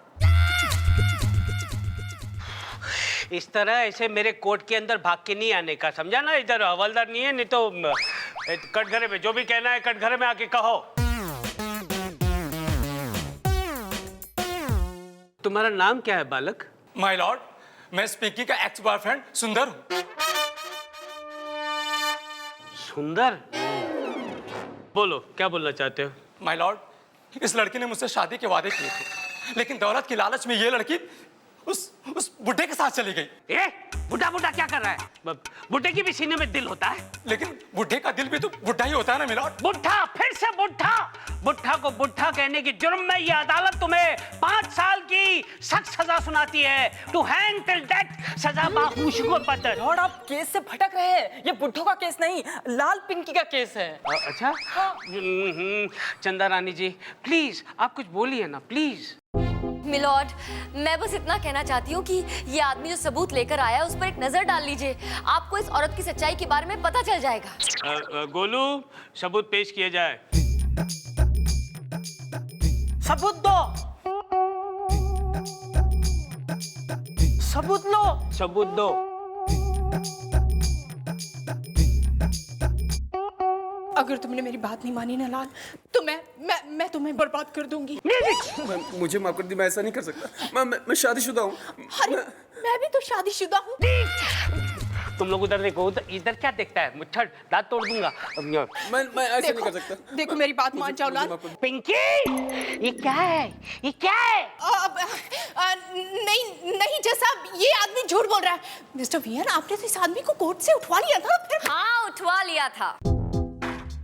Speaker 5: इस तरह ऐसे मेरे कोर्ट के अंदर भाग के नहीं आने का, समझा ना? इधर हवलदार नहीं है, नहीं तो कटघरे में जो भी कहना है कटघरे में आके कहो। तुम्हारा नाम क्या है बालक?
Speaker 11: माय लॉर्ड, मैं इस पिंकी का एक्स बॉयफ्रेंड सुंदर हूँ।
Speaker 5: सुंदर? बोलो, क्या बोलना चाहते हो?
Speaker 11: माय लॉर्ड, इस लड़की ने मुझसे शादी के वादे किए थे, लेकिन दौलत की लालच में ये लड़की उस बुड्ढे के साथ चली गई।
Speaker 5: बुड्ढा क्या कर रहा है? बुड्ढे की भी सीने में दिल होता है।
Speaker 11: लेकिन बुड्ढे का दिल भी तो बुड्ढा ही होता है ना मिलॉर्ड।
Speaker 5: बुड्ढा, फिर से बुड्ढा। बुड्ढा को बुड्ढा कहने की जुर्म में ये अदालत तुम्हें 5 साल की सख्त सजा सुनाती है, टू हैंग टिल डेथ, सजा बाखुशगो पतर।
Speaker 1: लॉर्ड, आप केस से भटक रहे हैं। ये बुड्ढों का केस नहीं, लाल पिंकी का केस है।
Speaker 5: अच्छा? चंदा रानी जी, प्लीज आप कुछ बोलिए ना, प्लीज।
Speaker 2: मिलॉर्ड, मैं बस इतना कहना चाहती हूँ कि ये आदमी जो सबूत लेकर आया उस पर एक नजर डाल लीजिए, आपको इस औरत की सच्चाई के बारे में पता चल जाएगा।
Speaker 5: गोलू, सबूत पेश किए जाए।
Speaker 1: सबूत दो, सबूत लो,
Speaker 5: सबूत दो।
Speaker 9: अगर तुमने मेरी बात नहीं मानी ना लाल, तो मैं तुम्हें बर्बाद कर दूंगी।
Speaker 10: मुझे माफ कर दी, मैं ऐसा नहीं कर सकता। मैं शादीशुदा हूँ।
Speaker 9: अरे मैं भी तो शादीशुदा हूँ।
Speaker 5: तुम लोग उधर देखो, इधर क्या देखता है? मुच्छर दांत तोड़ दूंगा।
Speaker 10: मैं ऐसा नहीं कर सकता।
Speaker 9: देखो मेरी बात मान जाओ लाल।
Speaker 5: पिंकी, ये क्या है? ये क्या है?
Speaker 9: नहीं जैसा ये आदमी झूठ बोल रहा है। मिस्टर वियर, आपने तो इस आदमी को कोर्ट से उठवा लिया था फिर?
Speaker 2: हाँ, उठवा लिया था,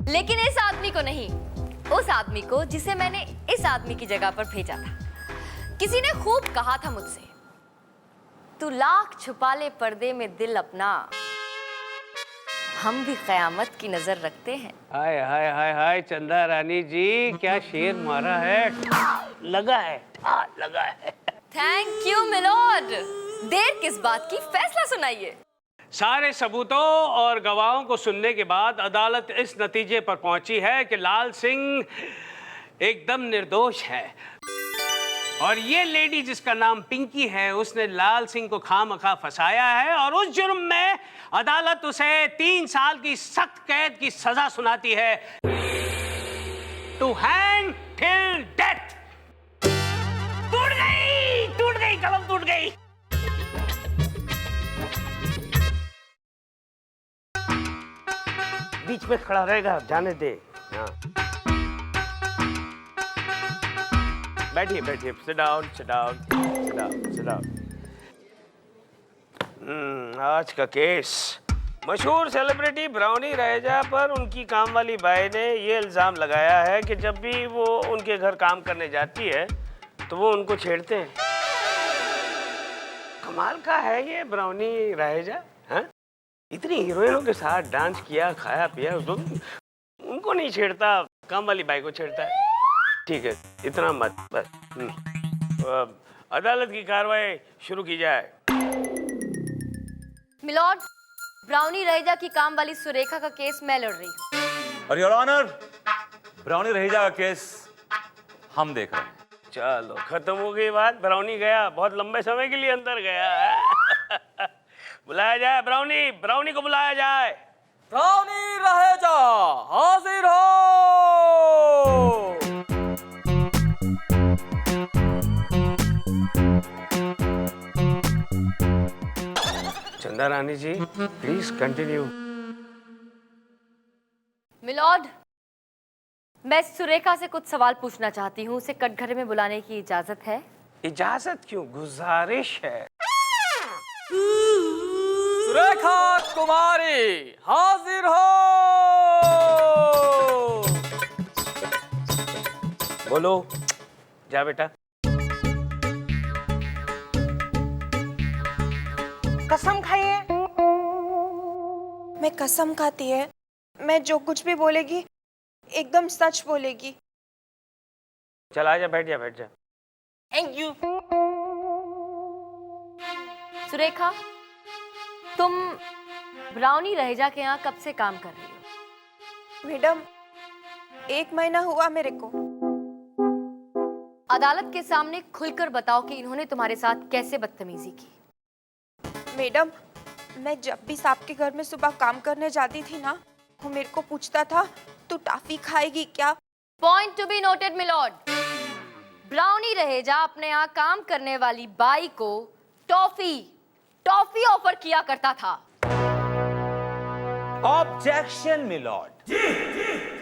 Speaker 2: लेकिन इस आदमी को नहीं, उस आदमी को जिसे मैंने इस आदमी की जगह पर भेजा था। किसी ने खूब कहा था मुझसे, तू लाख छुपा ले पर्दे में दिल अपना, हम भी कयामत की नजर रखते हैं।
Speaker 5: हाय हाय हाय हाय, चंदा रानी जी क्या शेर मारा है। लगा है, लगा है।
Speaker 2: Thank you milord. देर किस बात की, फैसला सुनाइए।
Speaker 5: सारे सबूतों और गवाहों को सुनने के बाद अदालत इस नतीजे पर पहुंची है कि लाल सिंह एकदम निर्दोष है, और ये लेडी जिसका नाम पिंकी है उसने लाल सिंह को खामखा फंसाया है, और उस जुर्म में अदालत उसे 3 साल की सख्त कैद की सजा सुनाती है, टू हैंग टिल डेथ। टूट गई कलम, टूट गई। बीच में खड़ा रहेगा, जाने दे। हाँ। बैठिए बैठिए, sit down sit down sit down sit down. आज का केस, मशहूर सेलिब्रिटी ब्राउनी रहेजा पर उनकी काम वाली बाई ने ये इल्ज़ाम लगाया है कि जब भी वो उनके घर काम करने जाती है तो वो उनको छेड़ते हैं। कमाल का है ये ब्राउनी रहेजा। हाँ, इतनी हीरोइनों के साथ डांस किया, खाया पिया, उनको नहीं छेड़ता, काम वाली बाई को छेड़ता है। ठीक है, इतना मत, बस। अदालत की कार्रवाई शुरू की जाए।
Speaker 2: मिलॉर्ड, ब्राउनी रहेजा की काम वाली सुरेखा का केस मैं लड़ रही हूँ।
Speaker 3: और योर ऑनर, ब्राउनी रहेजा का केस हम देख रहे हैं।
Speaker 5: चलो, खत्म हो गई बात। ब्राउनी गया, बहुत लंबे समय के लिए अंदर गया है। बुलाया जाए ब्राउनी, ब्राउनी को बुलाया जाए।
Speaker 1: ब्राउनी रहेजा हाजिर हो।
Speaker 5: चंदा Rani ji, please continue.
Speaker 2: Milord, मैं सुरेखा से कुछ सवाल पूछना चाहती हूँ, उसे कटघरे में बुलाने की इजाजत है?
Speaker 5: इजाजत क्यों, गुजारिश है।
Speaker 1: सुरेखा कुमारी हाजिर हो।
Speaker 5: बोलो, जा बेटा।
Speaker 9: कसम खाइए।
Speaker 13: मैं कसम खाती है, मैं जो कुछ भी बोलेगी एकदम सच बोलेगी।
Speaker 5: चल आजा, बैठ जा, बैठ जा।
Speaker 9: Thank you.
Speaker 2: सुरेखा, तुम ब्राउनी रहेजा के यहाँ कब से काम कर रही हो?
Speaker 13: मैडम, 1 महीना हुआ मेरे को।
Speaker 2: अदालत के सामने खुलकर बताओ कि इन्होंने तुम्हारे साथ कैसे बदतमीजी की।
Speaker 13: मैडम, मैं जब भी साहब के घर में सुबह काम करने जाती थी ना, वो मेरे को पूछता था तू टॉफी खाएगी क्या?
Speaker 2: Point to be noted milord. Brownie Raheja अपने यहाँ काम करने वाली बाई को टॉफी ऑफर किया करता था।
Speaker 3: Objection milord.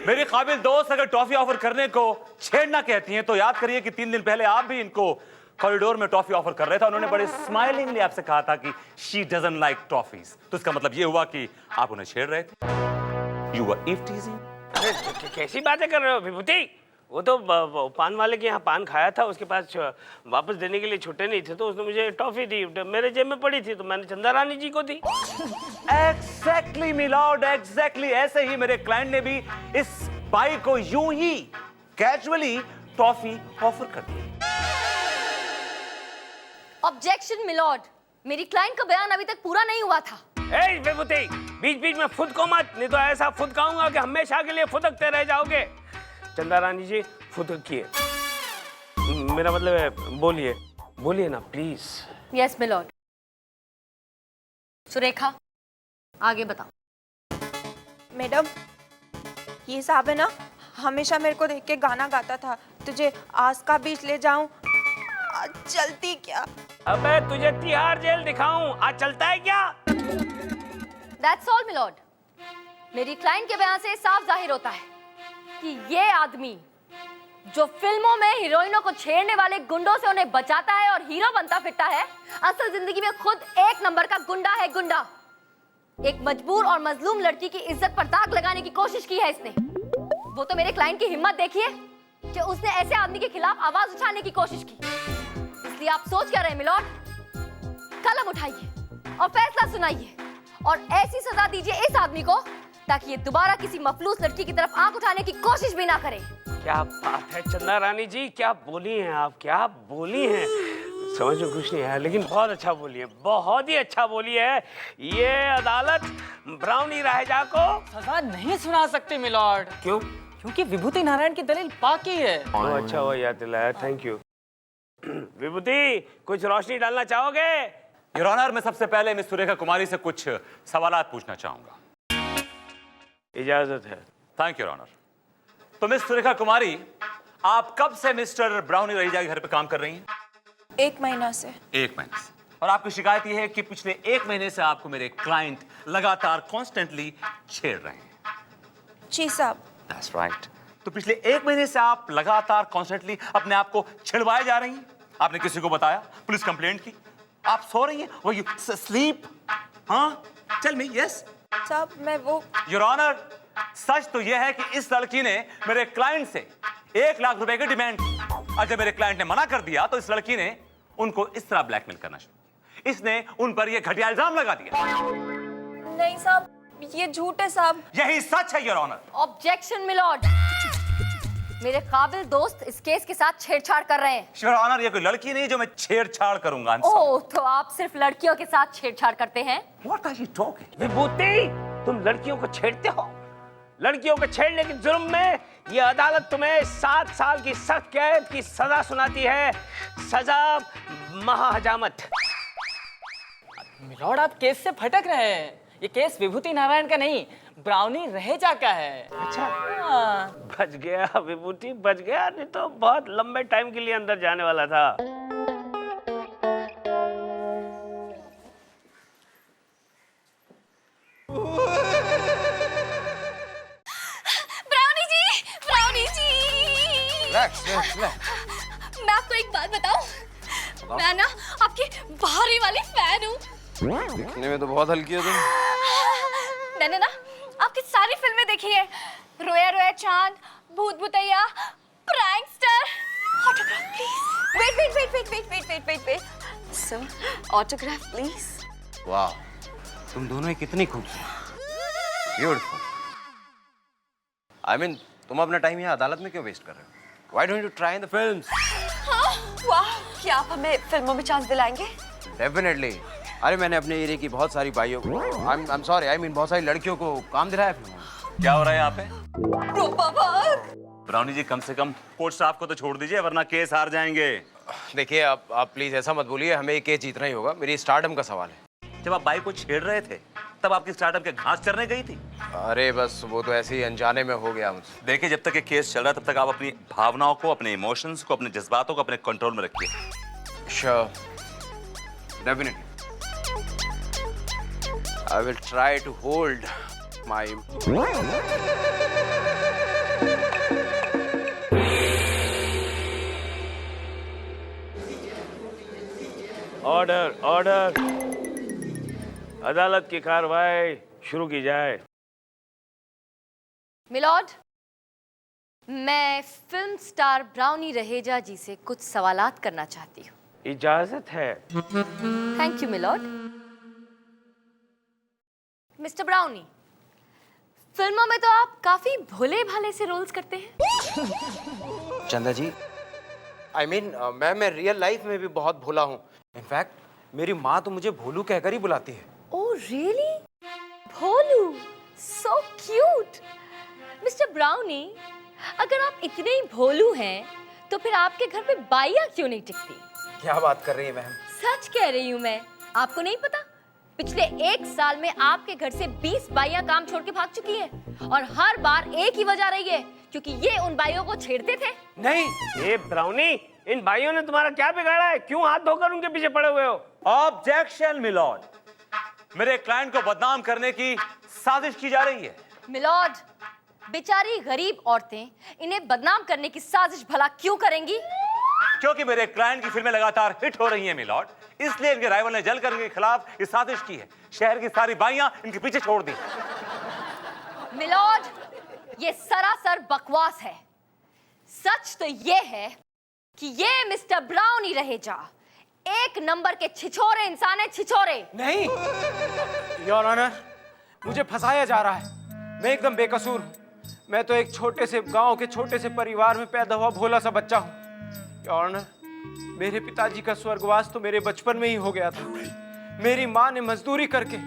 Speaker 3: मेरी काबिल दोस्त अगर टॉफी ऑफर करने को छेड़ना कहती हैं तो याद करिए कि 3 दिन पहले आप भी इनको कॉरिडोर में टॉफी ऑफर कर रहे थे। उन्होंने बड़े स्माइलिंगली आपसे कहा था कि शी डजंट लाइक टॉफीज। तो इसका मतलब ये हुआ कि आप उन्हें छेड़ रहे थे। You were eve teasing.
Speaker 5: अरे कैसी बातें कर रहे हो विभूति? वो तो पान वाले के यहाँ पान खाया था, उसके पास वापस देने के लिए छुट्टे नहीं थे तो उसने मुझे टॉफी दी। मेरे जेब में पड़ी थी तो मैंने चंदा रानी जी को दी।
Speaker 3: एग्जैक्टली मिलॉर्ड, एग्जैक्टली ऐसे ही मेरे क्लाइंट ने भी इस बाई को यूं ही कैजुअली टॉफी ऑफर कर दी।
Speaker 2: ऑब्जेक्शन मिलॉर्ड, मेरी क्लाइंट का बयान अभी तक पूरा नहीं हुआ था।
Speaker 5: ए विभूति, बीच बीच में फुदको मत, नहीं तो ऐसा फुदकाऊंगा कि हमेशा के लिए फुदकते रह जाओगे। चंदा रानी जी फुदकिए, मेरा मतलब है बोलिए, बोलिए ना प्लीज।
Speaker 2: Yes milord. सुरेखा, आगे बताओ।
Speaker 13: मैडम, ये साहब है ना, हमेशा मेरे को देख के गाना गाता था, तुझे आस का बीच ले जाऊं, आज चलती क्या?
Speaker 5: अबे तुझे तिहाड़ जेल दिखाऊं, आज चलता है क्या?
Speaker 2: That's all, milord. मेरी क्लाइंट के बयान से साफ जाहिर होता है कि ये आदमी जो फिल्मों में हीरोइनों को छेड़ने वाले गुंडों से उन्हें बचाता है और हीरो बनता फिरता है, असल जिंदगी में खुद 1 नंबर का गुंडा है। गुंडा। एक मजबूर और मजलूम लड़की की इज्जत पर दाग लगाने की कोशिश की है इसने। वो तो मेरे क्लाइंट की हिम्मत देखिए कि उसने ऐसे आदमी के खिलाफ आवाज उठाने की कोशिश की। इसलिए आप सोच क्या रहे मिलॉर्ड? कलम उठाइए और फैसला सुनाइए और ऐसी सजा दीजिए इस आदमी को ताकि ये दोबारा किसी मफलूस लड़की की तरफ आंख उठाने की कोशिश भी ना करे।
Speaker 5: क्या बात है चंदा रानी जी, क्या बोली हैं आप, क्या बोली हैं। समझ में कुछ नहीं आया लेकिन बहुत अच्छा बोली है, बहुत ही अच्छा बोली है। ये अदालत ब्राउनी रहेजा को
Speaker 1: सजा नहीं सुना सकते मिलॉर्ड।
Speaker 5: क्यों?
Speaker 1: क्योंकि विभूति नारायण की दलील बाकी है।
Speaker 5: तो अच्छा हुआ याद दिलाया, थैंक यू। विभूति, कुछ रोशनी डालना चाहोगे?
Speaker 3: योर ऑनर, मैं सबसे पहले मिस सुरेखा कुमारी से कुछ सवालात पूछना चाहूंगा।
Speaker 5: इजाजत है।
Speaker 3: Thank you your honour. तो मिस सुरेखा कुमारी, आप कब से मिस्टर ब्राउनी रहेजा के घर पे काम कर रही हैं?
Speaker 13: 1 महीना से।
Speaker 3: 1 महीने से। और आपकी शिकायत यह है कि पिछले 1 महीने से आपको मेरे क्लाइंट लगातार कॉन्स्टेंटली छेड़ रहे हैं।
Speaker 13: जी साहब।
Speaker 3: That's right. तो पिछले 1 महीने से आप लगातार कॉन्स्टेंटली अपने आप को छिड़वाए जा रही हैं। आपने किसी को बताया, पुलिस कंप्लेंट की, आप सो रही हैं, वो यू स्लीप? हाँ, टेल मी। यस
Speaker 13: साहब, मैं वो।
Speaker 3: योर ऑनर, सच तो यह है कि इस लड़की ने मेरे क्लाइंट से 1 लाख रुपए की डिमांड की और जब मेरे क्लाइंट ने मना कर दिया तो इस लड़की ने उनको इस तरह ब्लैकमेल करना शुरू किया। इसने उन पर यह घटिया इल्जाम लगा दिया।
Speaker 13: नहीं साहब, ये झूठ है साहब।
Speaker 3: यही सच है योर ऑनर।
Speaker 2: Objection milord. मेरे काबिल दोस्त इस केस के साथ छेड़छाड़ कर रहे हैं।
Speaker 3: योर ऑनर, ये कोई लड़की नहीं जो मैं छेड़छाड़ करूंगा।
Speaker 2: ओह, तो आप सिर्फ लड़कियों के साथ छेड़छाड़ करते हैं?
Speaker 3: What are you talking?
Speaker 5: विभूति, तुम लड़कियों को छेड़ते हो? लड़कियों को छेड़ने के जुर्म में ये अदालत तुम्हें 7 साल की सख्त कैद की सजा सुनाती है। सजा महाहजामत।
Speaker 1: मिलॉर्ड, आप केस से भटक रहे हैं। ये केस विभूति नारायण का नहीं, ब्राउनी रहेजा का है।
Speaker 5: अच्छा, बच गया विभूति, बच गया, नहीं तो बहुत लंबे टाइम के लिए अंदर जाने वाला था।
Speaker 2: ब्राउनी जी, ब्राउनी जी। मैं आपको एक बात बताऊं, मैं ना आपकी भारी वाली फैन हूँ।
Speaker 10: दिखने में तो बहुत हल्की हो तुम।
Speaker 2: मैंने ना आपकी सारी फिल्में देखी है, रोया रोया चांद, भूत भूतैया, prankster. Autograph please. Wait wait wait wait wait wait wait wait wait sir, autograph please.
Speaker 10: वाह, तुम दोनों ही कितनी खूबसूरत, ब्यूटीफुल। आई मीन, तुम अपना टाइम यहाँ अदालत में क्यों वेस्ट कर रहे हो? Why don't you try in the films?
Speaker 2: हाँ, वाह, क्या आप हमें फिल्मों में चांस दिलाएंगे?
Speaker 10: Definitely. अरे मैंने अपने एरिया की बहुत सारी भाइयों को, I'm sorry, I mean बहुत सारी लड़कियों को काम दिलाया फिल्मों में।
Speaker 3: क्या हो रहा है यहाँ पे? ब्राउनी जी, कम से कम कोर्ट स्टाफ को तो छोड़ दीजिए, वरना केस हार जाएंगे।
Speaker 10: देखिए, आप प्लीज ऐसा मत बोलिए, हमें ये केस जीतना ही होगा। मेरी स्टारडम का सवाल है।
Speaker 3: जब आप बाई को छेड़ रहे थे तब आपकी स्टार्टअप के घास चरने गई थी?
Speaker 10: अरे बस वो तो ऐसे ही अनजाने में हो गया मुझसे।
Speaker 3: देखिए, जब तक ये केस चल रहा है तब तक आप अपनी भावनाओं को, अपने इमोशंस को, अपने जज्बातों को अपने कंट्रोल में रखिए।
Speaker 10: Sure. Definitely. I will try to hold my.
Speaker 5: Order, order. अदालत की कार्रवाई शुरू की जाए।
Speaker 2: मिलॉर्ड, मैं film star Brownie Raheja ji से कुछ सवालात करना चाहती हूँ।
Speaker 5: इजाजत है।
Speaker 2: Thank you milord. Mister Brownie, फिल्मों में तो आप काफी भोले भाले से रोल्स करते हैं।
Speaker 10: चंदा जी, I mean, मैं रियल लाइफ में भी बहुत भोला हूँ। इनफैक्ट मेरी माँ तो मुझे भोलू कहकर ही बुलाती है।
Speaker 2: Oh really? Bholu, so cute. Mister Brownie, अगर आप इतने ही भोलू हैं तो फिर आपके घर में बाइयाँ क्यों नहीं टिकती?
Speaker 10: क्या बात कर रही है मैम?
Speaker 2: सच कह रही हूँ मैं। आपको नहीं पता, पिछले 1 साल में आपके घर से 20 बाइयाँ काम छोड़ के भाग चुकी हैं, और हर बार एक ही वजह रही है, क्योंकि ये उन बाइयों को छेड़ते थे।
Speaker 5: नहीं, ये ब्राउनी, इन भाइयों ने तुम्हारा क्या बिगाड़ा है? क्यों हाथ धोकर उनके पीछे पड़े हुए हो?
Speaker 3: ऑब्जेक्शन मिलॉर्ड, मेरे क्लाइंट को बदनाम करने की साजिश की जा रही है।
Speaker 2: मिलॉर्ड, बेचारी गरीब औरतें इन्हें बदनाम करने की साजिश भला क्यों करेंगी?
Speaker 3: क्योंकि मेरे क्लाइंट की फिल्में लगातार हिट हो रही हैं मिलॉर्ड, इसलिए इनके राइवल ने जलकर इनके खिलाफ ये साजिश की है। शहर की सारी बाइयां इनके पीछे छोड़ दी।
Speaker 2: मिलॉर्ड, ये सरासर बकवास है। सच तो ये है कि ये मिस्टर ब्राउनी रहेजा एक नंबर के छिछोरे इंसान है, छिछोरे।
Speaker 10: नहीं, योर ऑनर, मुझे फंसाया जा रहा है। मैं एकदम बेकसूर हूँ। मैं तो एक छोटे से गांव के छोटे से परिवार में पैदा हुआ भोला सा बच्चा हूँ। योर ऑनर, मेरे पिताजी का स्वर्गवास तो मेरे बचपन में ही हो गया था। मेरी माँ ने मजदूरी करके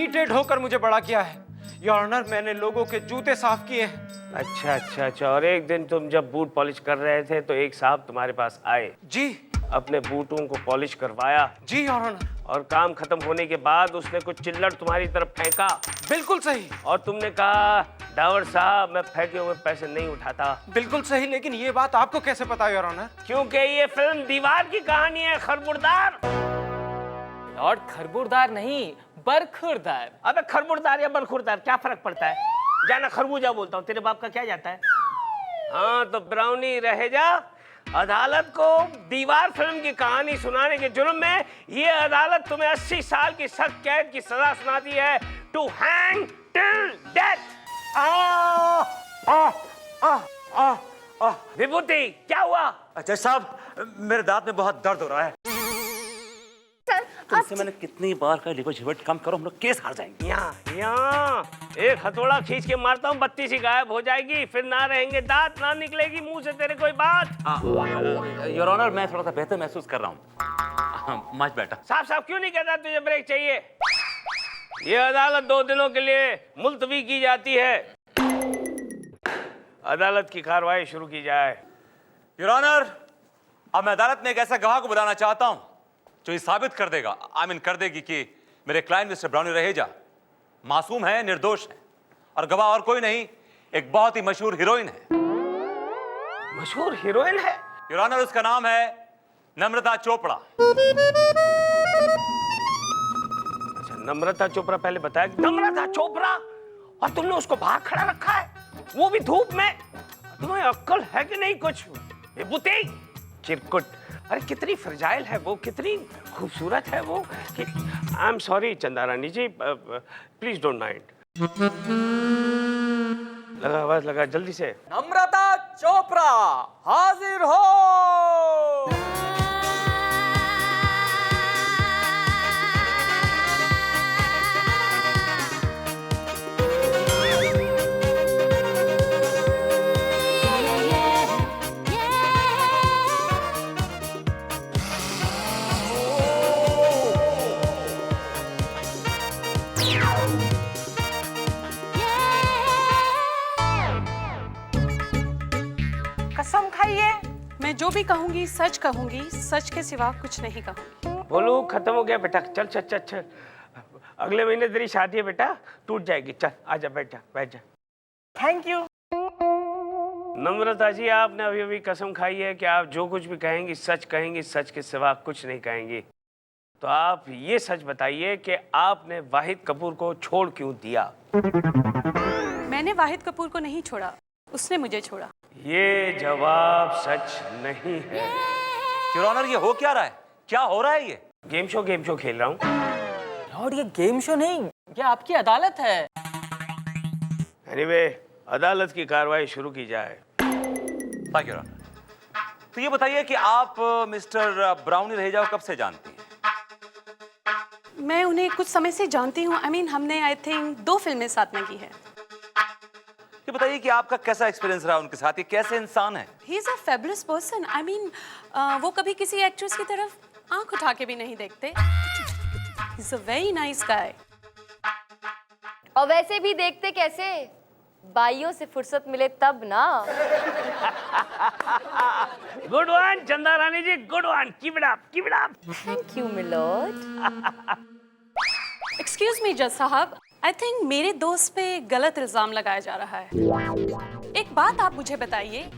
Speaker 10: ईंटें ढोकर मुझे बड़ा किया है। योर ऑनर, मैंने लोगों के जूते साफ किए हैं।
Speaker 5: अच्छा अच्छा अच्छा। और एक दिन तुम जब बूट पॉलिश कर रहे थे तो एक साहब तुम्हारे पास आए।
Speaker 10: जी।
Speaker 5: अपने बूटों को पॉलिश करवाया।
Speaker 10: जी योर ऑनर।
Speaker 5: और काम खत्म होने के बाद उसने कुछ चिल्लड़ तुम्हारी तरफ फेंका।
Speaker 10: बिल्कुल सही।
Speaker 5: और तुमने कहा, डावर साहब, मैं फेंके हुए पैसे नहीं उठाता।
Speaker 10: बिल्कुल सही, लेकिन ये बात आपको कैसे पता योर ऑनर?
Speaker 5: क्योंकि ये फिल्म दीवार की कहानी है, खरबुरदार।
Speaker 1: और खरबूरदार नहीं, बरखुरदार।
Speaker 5: अबे खरबुरदार या बरखुरदार क्या फर्क पड़ता है? जाना खरबूजा बोलता हूँ, तेरे बाप का क्या जाता है? हाँ, तो ब्राउनी रहेजा अदालत को दीवार फिल्म की कहानी सुनाने के जुर्म में ये अदालत तुम्हें 80 साल की सख्त कैद की सजा सुनाती है, टू हैंग टिल डेथ। विभूति, क्या हुआ?
Speaker 3: अच्छा साहब, मेरे दांत में बहुत दर्द हो रहा है। तुमसे मैंने कितनी बार कहा लिखो झिवट कम करो, हम लोग केस हार जाएंगे।
Speaker 5: यहाँ एक हथौड़ा खींच के मारता हूँ, बत्ती सी गायब हो जाएगी, फिर ना रहेंगे दांत, ना निकलेगी मुंह से तेरे कोई बात।
Speaker 3: योर ऑनर, मैं थोड़ा सा बेहतर महसूस कर रहा हूँ। मच बेटा।
Speaker 5: साहब साहब, क्यों नहीं कहता तुझे ब्रेक चाहिए? ये अदालत 2 दिनों के लिए मुलतवी की जाती है। अदालत की कार्रवाई शुरू की जाए।
Speaker 3: योर ऑनर, अब मैं अदालत में एक ऐसा गवाह को बुलाना चाहता हूँ जो ये साबित कर देगा, कर देगी कि मेरे क्लाइंट मिस्टर ब्राउनी रहेजा मासूम है, निर्दोष है। और गवाह और कोई नहीं, एक बहुत ही मशहूर हीरोइन है।
Speaker 5: मशहूर हीरोइन है?
Speaker 3: योर ऑनर, उसका नाम है नम्रता चोपड़ा।
Speaker 5: अच्छा, नम्रता चोपड़ा पहले बताया। नम्रता चोपड़ा? और तुमने उसको बाहर खड़ा रखा है, वो भी धूप में? तुम्हें अक्ल है कि नहीं कुछ? विभूति, चिरकुट, अरे कितनी फ्रजाइल है वो, कितनी खूबसूरत है वो कि आई एम सॉरी चंदा Rani ji, please don't mind. लगा आवाज लगा जल्दी से।
Speaker 1: नम्रता चोपड़ा हाजिर हो।
Speaker 9: कसम खाइए, मैं जो भी कहूंगी सच कहूंगी, सच के सिवा कुछ नहीं कहूंगी।
Speaker 5: बोलो खत्म हो गया बेटा, चल चल चल चल, अगले महीने तेरी शादी है बेटा, टूट जाएगी, चल आजा बैठ जा बैठ जा।
Speaker 9: Thank you.
Speaker 5: नम्रता जी आपने अभी अभी कसम खाई है कि आप जो कुछ भी कहेंगी सच कहेंगी, सच के सिवा कुछ नहीं कहेंगी। तो आप ये सच बताइए कि आपने वाहिद कपूर को छोड़ क्यों दिया?
Speaker 9: मैंने वाहिद कपूर को नहीं छोड़ा, उसने मुझे छोड़ा।
Speaker 5: ये जवाब सच नहीं है।
Speaker 3: योर ऑनर, ये हो क्या रहा है? क्या हो रहा है? ये
Speaker 5: गेम शो खेल रहा हूँ।
Speaker 1: लॉर्ड, ये गेम शो नहीं, ये आपकी अदालत है।
Speaker 5: एनीवे, अदालत की कार्रवाई शुरू की जाए।
Speaker 3: Thank you your honour. तो ये बताइए कि आप मिस्टर ब्राउनी रहेजा को कब से जानती हैं?
Speaker 9: मैं उन्हें कुछ समय से जानती हूँ। I mean, हमने आई थिंक 2 फिल्में साथ में की है।
Speaker 3: ये बताइए कि आपका कैसा एक्सपीरियंस रहा उनके साथ? ये कैसे इंसान है?
Speaker 9: He is a fabulous person. I mean, वो कभी किसी एक्ट्रेस की तरफ आंख उठा के भी नहीं देखते। He's a very nice guy.
Speaker 2: और वैसे भी देखते कैसे, बाइयों से फुर्सत मिले तब ना।
Speaker 5: Good one Chanda Rani ji, good one, keep it up, keep it up.
Speaker 2: Thank you milord.
Speaker 9: Excuse me जज साहब, I think मेरे दोस्त पे गलत इल्जाम लगाया जा रहा है। एक बात आप मुझे बताइए,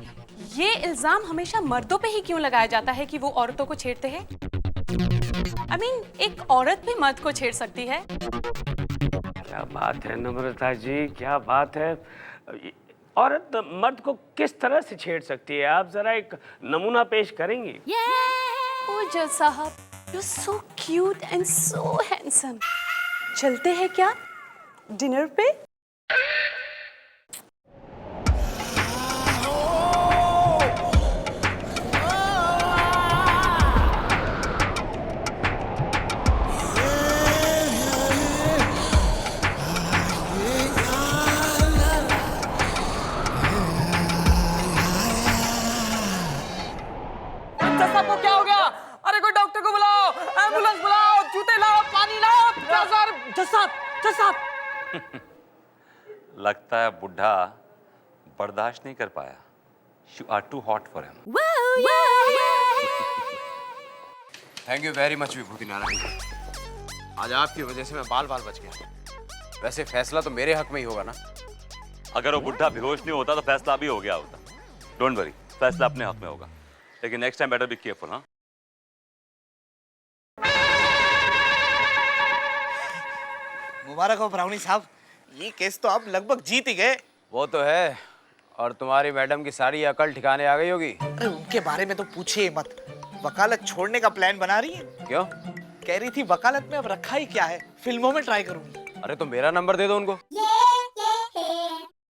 Speaker 9: ये इल्जाम हमेशा मर्दों पे ही क्यों लगाया जाता है कि वो औरतों को छेड़ते हैं? I mean, एक औरत भी मर्द को छेड़ सकती है।
Speaker 5: क्या बात है नम्रता जी, क्या बात है। औरत मर्द को किस तरह से छेड़ सकती है? आप जरा एक नमूना पेश करेंगी?
Speaker 9: ओ जज साहब, you're so cute and so handsome. चलते हैं क्या डिनर पे?
Speaker 1: को क्या हो गया? अरे कोई डॉक्टर को बुलाओ, एम्बुलेंस बुलाओ, जूते लाओ, पानी लाओ। जज साहब।
Speaker 3: लगता है बुढ़ा बर्दाश्त नहीं कर पाया। You are too hot for him.
Speaker 10: Thank you very much Vibhuti Narayan. आज आपकी वजह से मैं बाल बाल बच गया। वैसे फैसला तो मेरे हक में ही होगा ना?
Speaker 3: अगर वो बुढ़ा बेहोश नहीं होता तो फैसला भी हो गया होता। डोंट वरी, फैसला अपने हक में होगा, लेकिन next time better be careful. हाँ,
Speaker 7: मुबारक हो ब्राउनी साहब, ये केस तो आप लगभग जीत ही गए।
Speaker 10: वो तो है, और तुम्हारी मैडम की सारी अकल ठिकाने आ गई होगी।
Speaker 7: अरे उनके बारे में तो पूछिए मत, वकालत छोड़ने का प्लान बना रही है।
Speaker 10: क्यों?
Speaker 7: कह रही थी वकालत में अब रखा ही क्या है, फिल्मों में ट्राई करूंगी।
Speaker 10: अरे तो मेरा नंबर दे दो उनको।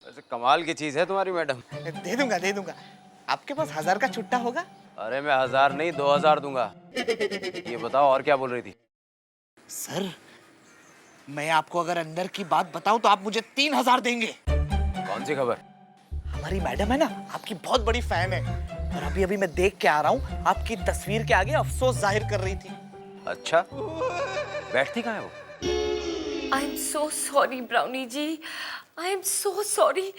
Speaker 10: वैसे कमाल की चीज है तुम्हारी मैडम।
Speaker 7: दे दूंगा। आपके पास 1000 का छुट्टा होगा?
Speaker 10: अरे मैं 1000 नहीं 2000 दूंगा। ये बताओ और क्या बोल रही थी?
Speaker 7: सर, मैं आपको अगर अंदर की बात बताऊं तो आप मुझे 3000 देंगे।
Speaker 10: कौन सी खबर?
Speaker 7: हमारी मैडम है ना, आपकी बहुत बड़ी फैन है, और अभी अभी मैं देख के आ रहा हूँ, आपकी तस्वीर के आगे अफसोस जाहिर कर रही थी।
Speaker 10: अच्छा, बैठती कहाँ है वो?
Speaker 2: I am so sorry Brownie ji, I am so sorry.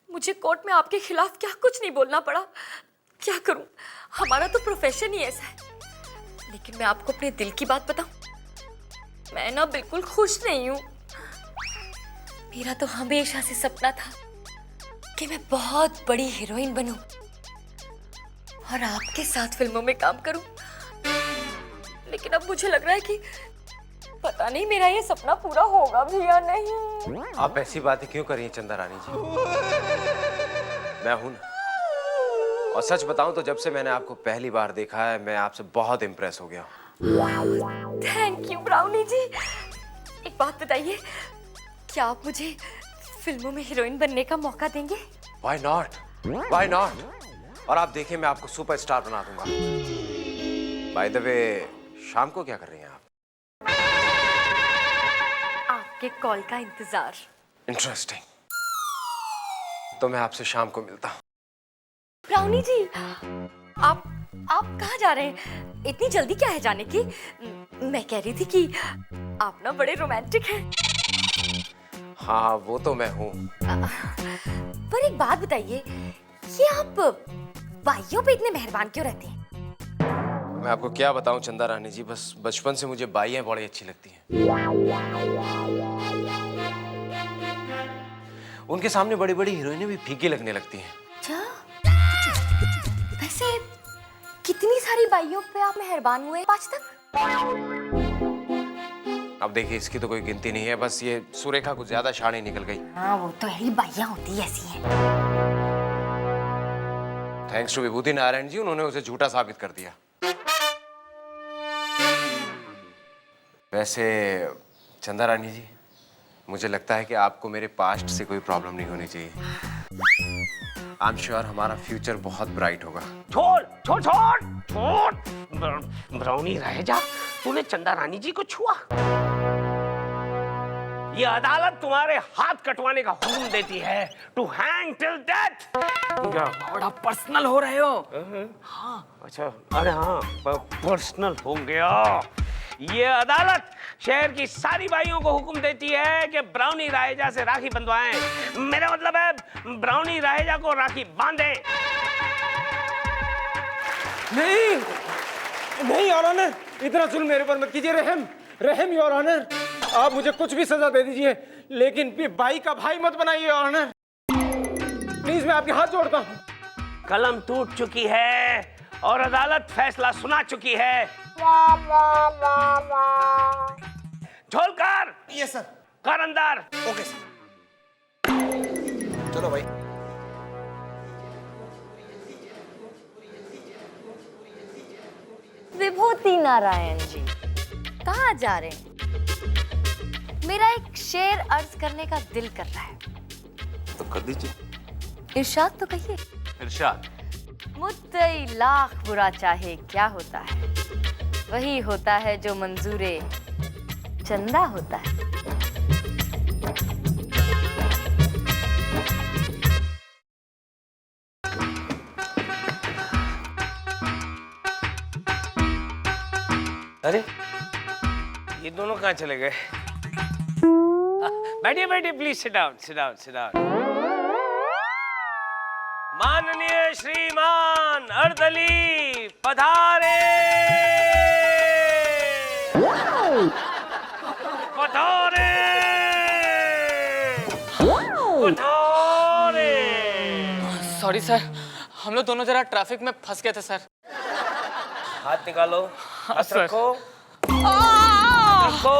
Speaker 2: मुझे कोर्ट में आपके खिलाफ क्या कुछ नहीं बोलना पड़ा। क्या करूं, हमारा तो प्रोफेशन ही ऐसा है। लेकिन मैं आपको अपने दिल की बात बताऊं, मैं ना बिल्कुल खुश नहीं हूं। मेरा तो हमेशा से सपना था कि मैं बहुत बड़ी हीरोइन बनूं और आपके साथ फिल्मों में काम करूं। लेकिन अब मुझे लग रहा है कि पता नहीं मेरा ये सपना पूरा होगा भी या नहीं।
Speaker 10: आप ऐसी बातें क्यों कर रही हैं चंदा रानी जी? मैं हूं ना, और सच बताऊं तो जब से मैंने आपको पहली बार देखा है मैं आपसे बहुत इम्प्रेस हो गया हूं।
Speaker 2: थैंक यू ब्राउनी जी। एक बात बताइए, क्या आप मुझे फिल्मों में हीरोइन बनने का मौका देंगे?
Speaker 10: Why not? Why not? और आप देखिए मैं आपको सुपरस्टार बना दूंगा। बाय द वे, शाम को क्या कर रही हैं आप?
Speaker 2: आपके कॉल का इंतजार।
Speaker 10: इंटरेस्टिंग। तो मैं आपसे शाम को मिलता हूँ।
Speaker 2: ब्राउनी जी, आप कहाँ जा रहे हैं? इतनी जल्दी क्या है जाने की? मैं कह रही थी कि आप ना बड़े रोमांटिक हैं।
Speaker 10: हाँ, वो तो मैं हूँ।
Speaker 2: पर एक बात बताइए, ये आप बाइयों पे इतने मेहरबान क्यों रहते हैं?
Speaker 10: मैं आपको क्या बताऊं चंदा रानी जी, बस बचपन से मुझे बाइयां बड़ी अच्छी लगती हैं। उनके सामने बड़ी बड़ी हीरोइनें भी फीकी लगने लगती हैं।
Speaker 2: अच्छा, वैसे कितनी सारी बाइयों पे आप मेहरबान हुए आज तक?
Speaker 10: अब देखिए, इसकी तो कोई गिनती नहीं है, बस ये सुरेखा कुछ ज्यादा शानी निकल गई।
Speaker 2: हाँ, वो तो यही बाइयां होती ऐसी हैं।
Speaker 10: थैंक्स टू विभूति नारायण जी, उन्होंने उसे झूठा साबित कर दिया। वैसे चंदा रानी जी, मुझे लगता है कि आपको मेरे पास्ट से कोई प्रॉब्लम नहीं होनी चाहिए। आई एम श्योर हमारा फ्यूचर बहुत ब्राइट होगा।
Speaker 5: छोड़ छोड़ छोड़ छोड़। ब्राउनी रह जा, तूने चंदा रानी जी को छुआ। ये अदालत तुम्हारे हाथ कटवाने का हुक्म देती है, टू हैंग टिल डेथ।
Speaker 1: बड़ा पर्सनल हो रहे हो।
Speaker 5: हाँ, अच्छा, अरे हाँ, पर्सनल हो गया। ये अदालत शहर की सारी बाइयों को हुक्म देती है कि ब्राउनी राहेजा से राखी बंधवाएं। मेरा मतलब है ब्राउनी राहेजा को राखी बांधे।
Speaker 10: नहीं नहीं योर ऑनर, इतना जुल्म मेरे पर मत कीजिए। रहम योर ऑनर, आप मुझे कुछ भी सजा दे दीजिए, लेकिन भाई का भाई मत बनाइए योर ऑनर। प्लीज, मैं आपके हाथ जोड़ता हूँ।
Speaker 5: कलम टूट चुकी है और अदालत फैसला सुना चुकी है। झोलकर।
Speaker 7: Yes sir.
Speaker 5: कर अंदर।
Speaker 7: Okay sir. चलो भाई।
Speaker 2: विभूति नारायण जी, कहाँ जा रहे हैं? मेरा एक शेर अर्ज करने का दिल कर रहा है।
Speaker 3: तो कर दीजिए।
Speaker 2: इरशाद तो कहिए।
Speaker 3: इरशाद।
Speaker 2: मुद्दई लाख बुरा चाहे क्या होता है, वही होता है जो मंजूरे चंदा होता है।
Speaker 5: अरे, ये दोनों कहाँ चले गए? बैठिए बैठिए, please sit down sit down sit down. माननीय श्रीमान अर्दली पधारे पधारे पधारे।
Speaker 1: सॉरी सर, हम लोग दोनों जरा ट्रैफिक में फंस गए थे सर।
Speaker 5: हाथ निकालो। हाथ
Speaker 1: सर।
Speaker 5: रखो। रखो।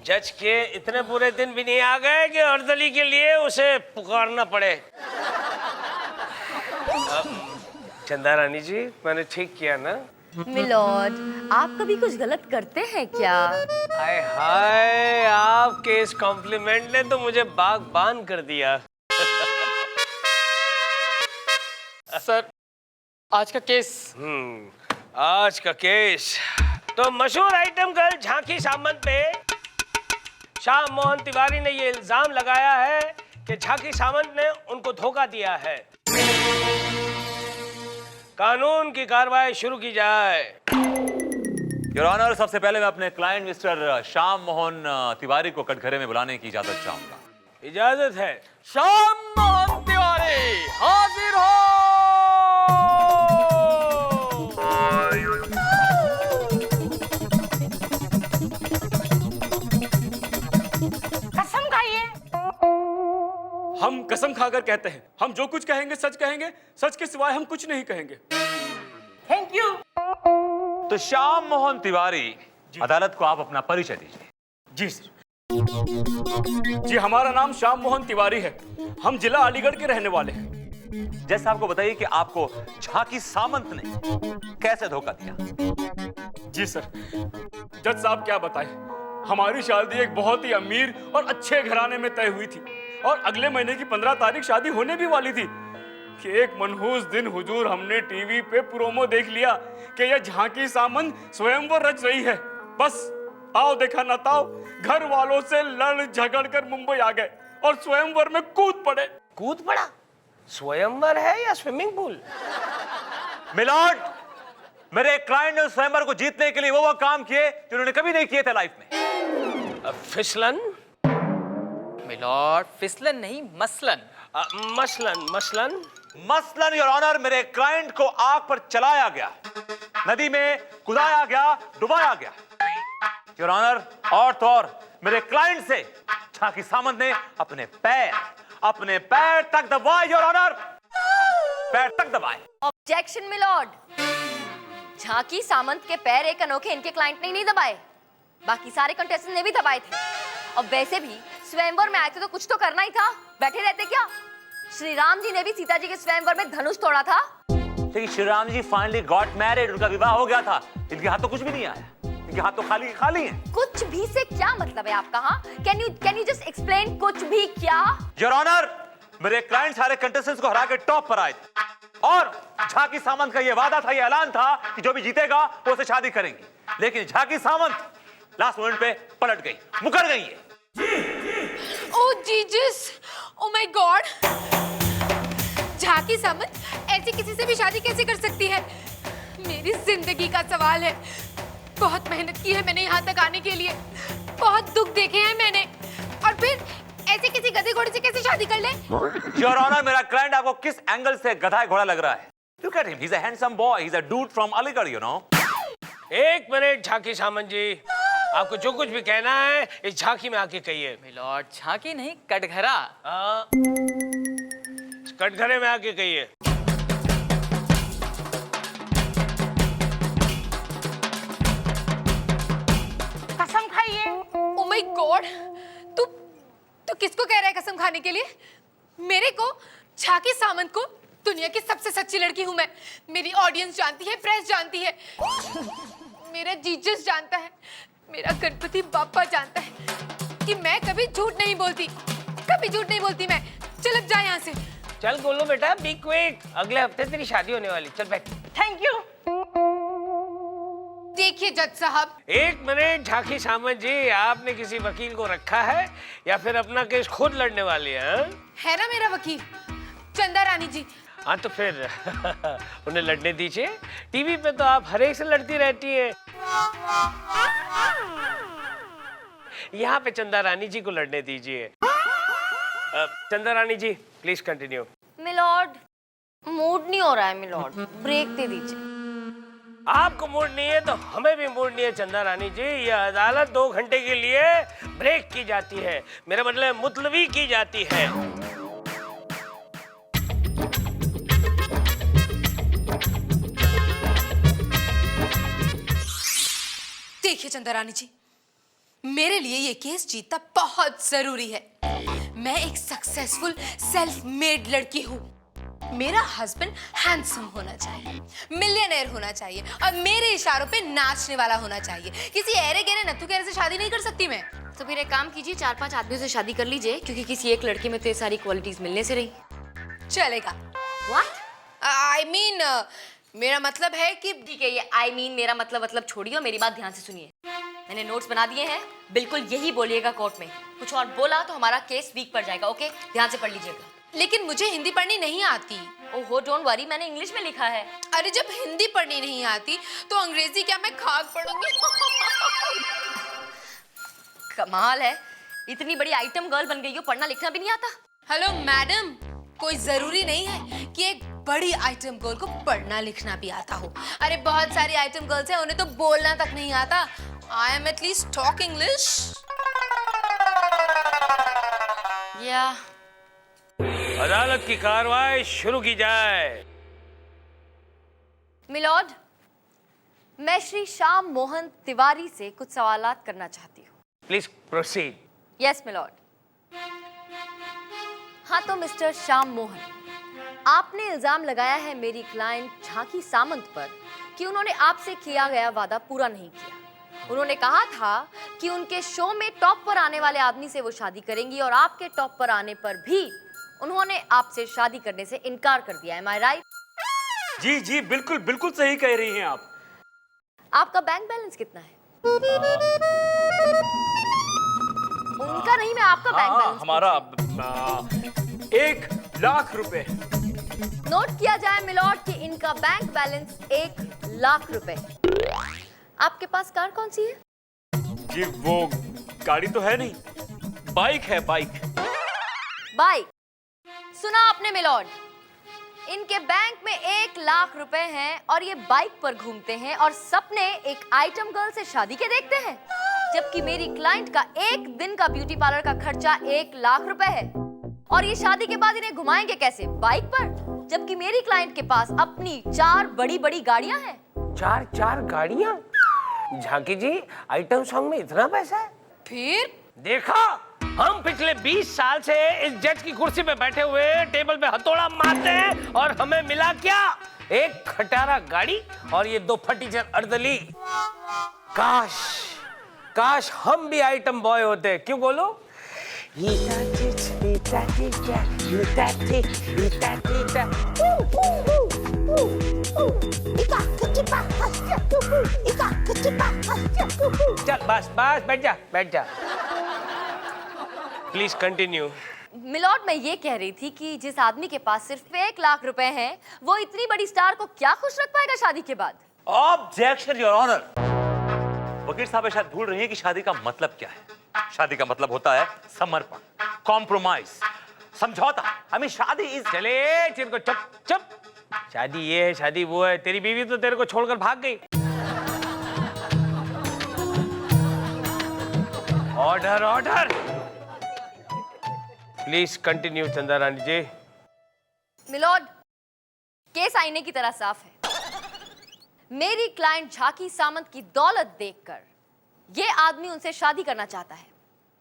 Speaker 5: जज के इतने बुरे दिन भी नहीं आ गए कि अर्दली के लिए उसे पुकारना पड़े। चंदा रानी जी, मैंने ठीक किया ना?
Speaker 2: मिलॉर्ड, आप कभी कुछ गलत करते हैं क्या?
Speaker 5: हाय हाय, आपके इस कॉम्प्लीमेंट ने तो मुझे बागबान कर दिया।
Speaker 1: सर, आज का केस।
Speaker 5: आज का केस तो मशहूर आइटम गर्ल झांकी सामंत पे श्याम मोहन तिवारी ने ये इल्जाम लगाया है कि झांकी सामंत ने उनको धोखा दिया है। कानून की कार्रवाई शुरू की जाए।
Speaker 3: योर ऑनर, सबसे पहले मैं अपने क्लाइंट मिस्टर श्याम मोहन तिवारी को कटघरे में बुलाने की इजाजत चाहूंगा।
Speaker 5: इजाजत है।
Speaker 1: श्याम मोहन तिवारी हाजिर हो।
Speaker 9: कसम खाइए।
Speaker 11: हम कसम खाकर कहते हैं, हम जो कुछ कहेंगे सच कहेंगे, सच के सिवाय हम कुछ नहीं कहेंगे।
Speaker 9: Thank you.
Speaker 3: तो श्याम मोहन तिवारी, अदालत को आप अपना परिचय दीजिए।
Speaker 11: जी सर।
Speaker 5: जी हमारा नाम श्याम मोहन तिवारी है, हम जिला अलीगढ़ के रहने वाले हैं।
Speaker 3: जैसे आपको बताइए कि आपको झांकी सामंत ने कैसे धोखा दिया?
Speaker 5: जी सर, जज साहब क्या बताएं, हमारी शादी एक बहुत ही अमीर और अच्छे घराने में तय हुई थी और अगले महीने की 15 तारीख शादी होने भी वाली थी कि एक मनहूस दिन हुजूर हमने टीवी पे प्रोमो देख लिया कि यह झांकी सामंत स्वयंवर रच रही है। बस आओ देखा ना ताओ, घर वालों से लड़ झगड़ कर मुंबई आ गए और स्वयंवर में कूद पड़े।
Speaker 10: कूद पड़ा? स्वयंवर है या स्विमिंग पूल?
Speaker 3: मिलॉर्ड, मेरे क्लाइंट ने स्वयंवर को जीतने के लिए वो काम किए जो उन्होंने कभी नहीं किए थे लाइफ में।
Speaker 10: फिसलन?
Speaker 1: मिलॉर्ड, फिसलन नहीं, मसलन।
Speaker 10: मसलन? मसलन?
Speaker 3: मसलन योर ऑनर, मेरे क्लाइंट को आग पर चलाया गया, नदी में कुदाया गया, डुबाया गया। योर ऑनर, और तो और मेरे क्लाइंट से झांकी सामंत ने अपने पैर तक दबाए। योर ऑनर, पैर तक दबाए।
Speaker 2: ऑब्जेक्शन मिलॉर्ड, झांकी सामंत के पैर एक अनोखे इनके क्लाइंट ने नहीं दबाए, बाकी सारे कंटेस्टेंट ने भी दबाए थे। और वैसे भी स्वयंवर में आए थे तो कुछ तो करना ही था, बैठे रहते क्या? श्री राम जी ने भी सीता जी के स्वयंवर में धनुष तोड़ा था।
Speaker 3: लेकिन Shri Ram ji finally got married, उनका विवाह हो गया था, इनके हाथ तो कुछ भी नहीं आया, इनके हाथ तो खाली हैं।
Speaker 2: कुछ भी से क्या मतलब है आपका? हाँ, कैन यू जस्ट एक्सप्लेन कुछ भी क्या?
Speaker 3: योर ऑनर, मेरे क्लाइंट सारे कंटेस्टेंट्स को हरा के टॉप पर आए थे और झांकी सामंत का ये वादा था, ये ऐलान था कि जो भी जीतेगा वो उससे शादी करेंगे। लेकिन झांकी सामंत लास्ट मोमेंट पे पलट गई, मुकर गई है।
Speaker 13: ओह जीसस, ओह माय गॉड, झांकी सामंत ऐसी किसी से भी शादी कैसे कर सकती है? मेरी जिंदगी का सवाल है। बहुत मेहनत की है मैंने यहाँ तक आने के लिए, बहुत दुख देखे हैं मैंने, और फिर ऐसे किसी गधे घोड़े से कैसे शादी कर ले?
Speaker 3: योर ऑनर, मेरा क्लाइंट आपको किस एंगल से गधा घोड़ा लग रहा है? Look at him, he's a handsome boy, he's a dude from Aligarh, you know.
Speaker 10: एक मिनट झांकी सामंत जी, आपको जो कुछ भी कहना है इस झांकी में आके कहिए।
Speaker 1: मिलॉर्ड, झांकी नहीं, कटघरा।
Speaker 10: कटघरे में आके कहिए।
Speaker 9: कसम खाइए।
Speaker 13: ओह माय गॉड, तू किसको कह रहा है कसम खाने के लिए? मेरे को, झांकी सामंत को, दुनिया की सबसे सच्ची लड़की हूं मैं। मेरी ऑडियंस जानती है, प्रेस जानती है, मेरा जीसस जानता है, मेरा गणपति बाप्पा जानता है कि मैं कभी झूठ नहीं बोलती, कभी झूठ नहीं बोलती मैं। चल अब जा यहाँ से।
Speaker 10: चल गोलू बेटा, बी क्विक, अगले हफ्ते तेरी शादी होने वाली, चल बैठ।
Speaker 9: Thank you.
Speaker 13: देखिए जज साहब,
Speaker 10: एक मिनट झांकी सामंत जी, आपने किसी वकील को रखा है या फिर अपना केस खुद लड़ने वाली है?
Speaker 13: है ना मेरा वकील चंदा रानी जी।
Speaker 10: हाँ तो फिर उन्हें लड़ने दीजिए, टीवी पे तो आप हर एक से लड़ती रहती हैं, यहाँ पे चंदा रानी जी को लड़ने दीजिए। चंदा Rani ji please continue.
Speaker 2: Milord, mood नहीं हो रहा है मिलॉर्ड, ब्रेक दे दीजिए।
Speaker 10: आपको मूड नहीं है तो हमें भी मूड नहीं है चंदा रानी जी, ये अदालत 2 घंटे के लिए ब्रेक की जाती है, मेरा मतलब मुतलवी की जाती है।
Speaker 13: देखिए चंदा रानी जी, मेरे लिए ये केस जीतना बहुत जरूरी है। मैं एक सक्सेसफुल सेल्फ मेड लड़की हूँ। मेरा हस्बैंड हैंडसम होना चाहिए, मिलियनेयर होना चाहिए और मेरे इशारों पे नाचने वाला होना चाहिए। किसी ऐरे गहरे नत्थु गहरे से शादी नहीं कर सकती मैं।
Speaker 2: तो फिर एक काम कीजिए, 4-5 आदमियों से शादी कर लीजिए, क्योंकि किसी एक लड़की में तो ये सारी क्वालिटीज मिलने से रही।
Speaker 13: चलेगा।
Speaker 2: What?
Speaker 13: I mean, मेरा मतलब है कि
Speaker 2: ठीक है, ये I mean मेरा मतलब छोड़िए और मेरी बात ध्यान से सुनिए। मैंने नोट्स बना दिए हैं, बिल्कुल यही बोलिएगा कोर्ट में। कुछ और बोला तो हमारा केस वीक पड़ जाएगा, ओके? ध्यान से पढ़ लीजिएगा।
Speaker 13: लेकिन मुझे हिंदी पढ़नी नहीं आती।
Speaker 2: ओहो डोंट वरी, मैंने इंग्लिश में लिखा है।
Speaker 13: अरे जब हिंदी पढ़नी नहीं आती तो अंग्रेजी क्या मैं खाक पढ़ूंगी?
Speaker 2: कमाल है, इतनी बड़ी आइटम गर्ल बन गई हो, पढ़ना लिखना भी नहीं आता।
Speaker 13: हेलो मैडम, कोई जरूरी नहीं है कि एक बड़ी आइटम गर्ल को पढ़ना लिखना भी आता हो। अरे बहुत सारी आइटम गर्ल्स हैं, उन्हें तो बोलना तक नहीं आता। I am at least talk English.
Speaker 2: या
Speaker 10: अदालत की कार्रवाई शुरू की जाए।
Speaker 2: मिलॉर्ड, मैं श्री श्याम मोहन तिवारी से कुछ सवालात करना चाहती हूँ।
Speaker 10: Please proceed.
Speaker 2: Yes milord. हाँ तो मिस्टर श्याम मोहन, आपने इल्जाम लगाया है मेरी क्लाइंट झांकी सामंत पर कि उन्होंने आपसे किया गया वादा पूरा नहीं किया। उन्होंने कहा था कि उनके शो में टॉप पर आने वाले आदमी से वो शादी करेंगी और आपके टॉप पर आने पर भी उन्होंने आपसे शादी करने से इनकार कर दिया। एम आई राइट?
Speaker 5: जी जी बिल्कुल बिल्कुल सही कह रही हैं आप।
Speaker 2: आपका बैंक बैलेंस कितना है? उनका नहीं, मैं आपका बैंक बैलेंस।
Speaker 5: हमारा 1,00,000 रुपए।
Speaker 2: नोट किया जाए मिलॉर्ड कि इनका बैंक बैलेंस 1,00,000 रुपए। आपके पास कार कौन सी है?
Speaker 5: जी वो गाड़ी तो है नहीं, बाइक है, बाइक।
Speaker 2: बाइक? सुना आपने मिलॉर्ड, इनके बैंक में 1,00,000 रुपए हैं और ये बाइक पर घूमते हैं और सपने एक आइटम गर्ल से शादी के देखते हैं, जबकि मेरी क्लाइंट का एक दिन का ब्यूटी पार्लर का खर्चा 1,00,000 रुपए है। और ये शादी के बाद इन्हें घुमाएंगे कैसे? बाइक पर, जबकि मेरी क्लाइंट के पास अपनी 4 बड़ी बड़ी गाड़ियां हैं।
Speaker 5: 4 गाड़ियां? झांकी जी, आइटम सॉन्ग में इतना पैसा है?
Speaker 2: फिर
Speaker 5: देखा, हम पिछले 20 साल से इस जज की कुर्सी पे बैठे हुए टेबल पे हथौड़ा मारते हैं और हमें मिला क्या? एक खटारा गाड़ी और ये 2 फटीचर अर्दली। काश हम भी आइटम बॉय होते। क्यों बोलो? चल बस बैठ जा। Please continue.
Speaker 2: मिलॉर्ड, मैं ये कह रही थी कि जिस आदमी के पास सिर्फ 1,00,000 रुपए हैं, वो इतनी बड़ी स्टार को क्या खुश रख पाएगा शादी के बाद?
Speaker 3: Objection your honour. वकील साहब शायद भूल रही हैं कि शादी का मतलब क्या है। शादी का मतलब होता है समर्पण, कॉम्प्रोमाइज, समझौता। हमें शादी इज।
Speaker 5: चले तेरे को चुप। शादी ये है, शादी वो है। तेरी बीवी तो तेरे को छोड़कर भाग गई। ऑर्डर। प्लीज कंटिन्यू चंदा रानी जी।
Speaker 2: मिलॉर्ड, केस आईने की तरह साफ है। मेरी क्लाइंट झांकी सामंत की दौलत देखकर ये आदमी उनसे शादी करना चाहता है,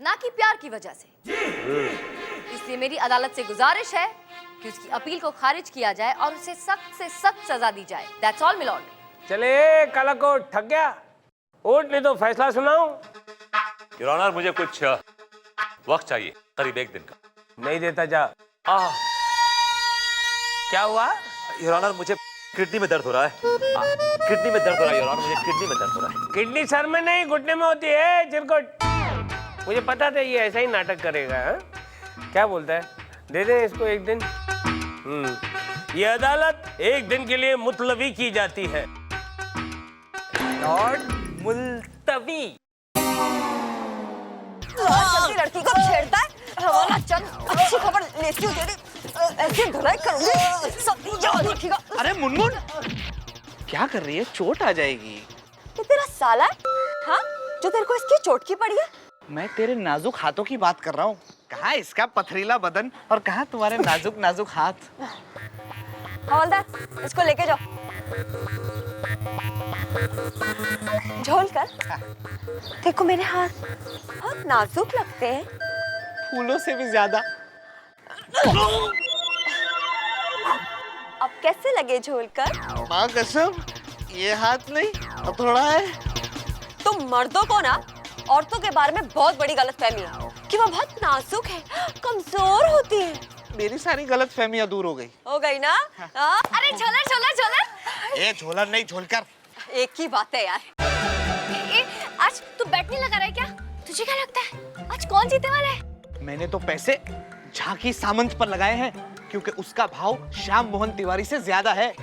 Speaker 2: ना कि प्यार की वजह से। इसलिए मेरी अदालत से गुजारिश है कि उसकी अपील को खारिज किया जाए और उसे सख्त से सख्त सजा दी जाए। That's all milord.
Speaker 5: चले काला कोट, थक गया? उठ, नहीं तो फैसला सुनाऊं।
Speaker 3: योर ऑनर, मुझे कुछ वक्त चाहिए, करीब 1 दिन का।
Speaker 5: नहीं देता जा। क्या हुआ?
Speaker 3: योर ऑनर, मुझे किडनी में दर्द हो रहा है। किडनी में दर्द हो रहा है योर ऑनर, मुझे किडनी में दर्द हो रहा है।
Speaker 5: किडनी सर में नहीं, घुटने में होती है चिरकुट। मुझे पता था ये ऐसा ही नाटक करेगा। क्या बोलता है? दे दे इसको 1 दिन। ये अदालत 1 दिन के लिए मुतलवी की जाती है।
Speaker 1: लॉर्ड मुलतवी।
Speaker 2: लड़की को छेड़ता है। हमारा चंद अच्छी खबर लेती हूँ तेरी, ऐसे धुलाई करूंगी सब याद रखिएगा।
Speaker 7: अरे मुनमुन, क्या कर रही है? चोट आ जाएगी।
Speaker 2: ये तेरा साला है, हाँ, जो तेरे को इसकी चोट की पड़ी है?
Speaker 7: मैं तेरे नाजुक हाथों की बात कर रहा हूँ। कहाँ इसका पथरीला बदन और कहाँ तुम्हारे नाजुक नाजुक हाथ।
Speaker 2: हवलदार, इसको लेके जाओ। झोल कर। देखो मेरे हाथ बहुत नाजुक लगते हैं,
Speaker 7: फूलों से भी ज्यादा।
Speaker 2: अब कैसे लगे झोल कर?
Speaker 7: माँ कसम, ये हाथ नहीं हथौड़ा है।
Speaker 2: तुम मर्दों को ना औरतों के बारे में बहुत बड़ी गलतफहमी है कि वो बहुत नाजुक है, कमजोर होती है।
Speaker 7: मेरी सारी गलतफहमियां दूर हो गई
Speaker 2: ना? हाँ? अरे झोलर।
Speaker 7: ये झोलर नहीं, झोलकर।
Speaker 2: एक ही बात है यार। आज तू बैठने लगा रहा है क्या? तुझे क्या लगता है आज कौन जीतने वाला है?
Speaker 7: मैंने तो पैसे झांकी सामंत पर लगाए हैं, क्योंकि उसका भाव श्याम मोहन तिवारी से ज्यादा है।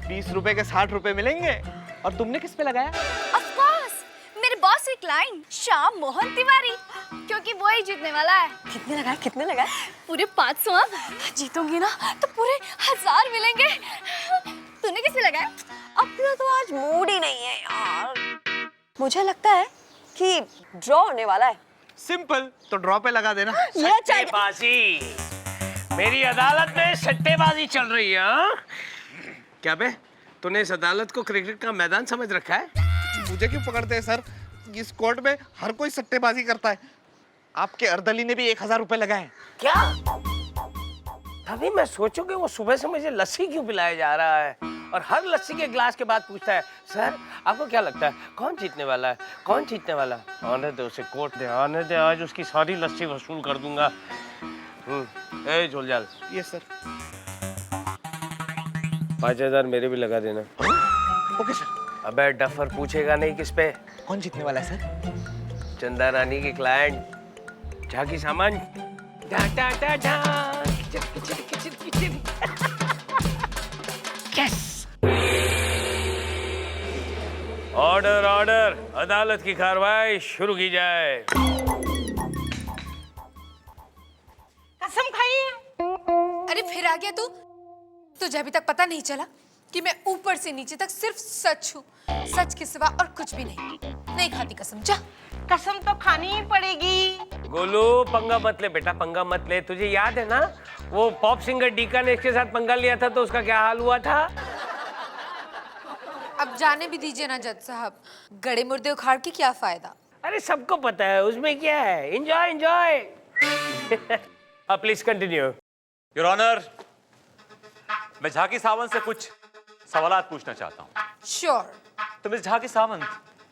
Speaker 7: 20 रुपए के 60 रुपए मिलेंगे। और तुमने किस पे लगाया?
Speaker 2: Of course, मेरे बॉस की क्लाइंट श्याम मोहन तिवारी, क्योंकि वो ही जीतने वाला है। कितने लगाए? पूरे 500। जीतूंगी ना तो पूरे 1000 मिलेंगे। तूने किस पे लगाया? अपना तो आज मूड ही नहीं है यार। मुझे लगता है कि ड्रॉ होने वाला है।
Speaker 7: सिंपल, तो ड्रॉ पे लगा देना।
Speaker 5: सट्टेबाजी। मेरी अदालत में सट्टेबाजी चल रही है। क्या बे, तूने इस अदालत को क्रिकेट का मैदान समझ रखा है?
Speaker 7: मुझे क्यों पकड़ते हैं सर? इस कोर्ट में हर कोई सट्टेबाजी करता है। आपके अर्दली ने भी 1000 रुपए लगाए।
Speaker 5: क्या? तभी मैं सोचूं कि वो सुबह से मुझे लस्सी क्यों पिलाया जा रहा है और हर लस्सी के गिलास के बाद पूछता है, सर आपको क्या लगता है कौन जीतने वाला है, कौन जीतने वाला है? आने दे उसे, कोट दे, आने दे, आज उसकी सारी लस्सी वसूल कर दूंगा। ए झोलझाल।
Speaker 7: Yes sir.
Speaker 5: 5000 मेरे भी लगा देना।
Speaker 7: Okay sir.
Speaker 5: अबे डफर पूछेगा नहीं किस पे?
Speaker 7: कौन जीतने वाला है सर?
Speaker 5: चंदा रानी के क्लाइंट झाकी सामान। डा डा डा डा किचिर किचिर किचिर किचिर। यस। ऑर्डर ऑर्डर, अदालत की कार्रवाई शुरू की जाए।
Speaker 9: कसम खाई है।
Speaker 13: अरे फिर आ गया तू? तुझे अभी तक पता नहीं चला कि मैं ऊपर से नीचे तक सिर्फ सच हूँ, सच के सिवा और कुछ भी नहीं खाती कसम। जा।
Speaker 9: कसम तो खानी ही पड़ेगी।
Speaker 5: गोलू पंगा मत ले बेटा, पंगा मत ले। तुझे याद है ना वो पॉप सिंगर डीका ने इसके साथ पंगा लिया था तो उसका क्या हाल हुआ था?
Speaker 13: अब जाने भी दीजिए ना जज साहब, गड़े मुर्दे उखाड़ के क्या फायदा?
Speaker 5: अरे सबको पता है उसमें क्या है। Enjoy enjoy. अब प्लीज कंटिन्यू।
Speaker 3: योर ऑनर, मैं झाकी सावंत से कुछ सवालात पूछना चाहता हूँ।
Speaker 13: श्योर।
Speaker 3: तो मिस झाकी सावंत,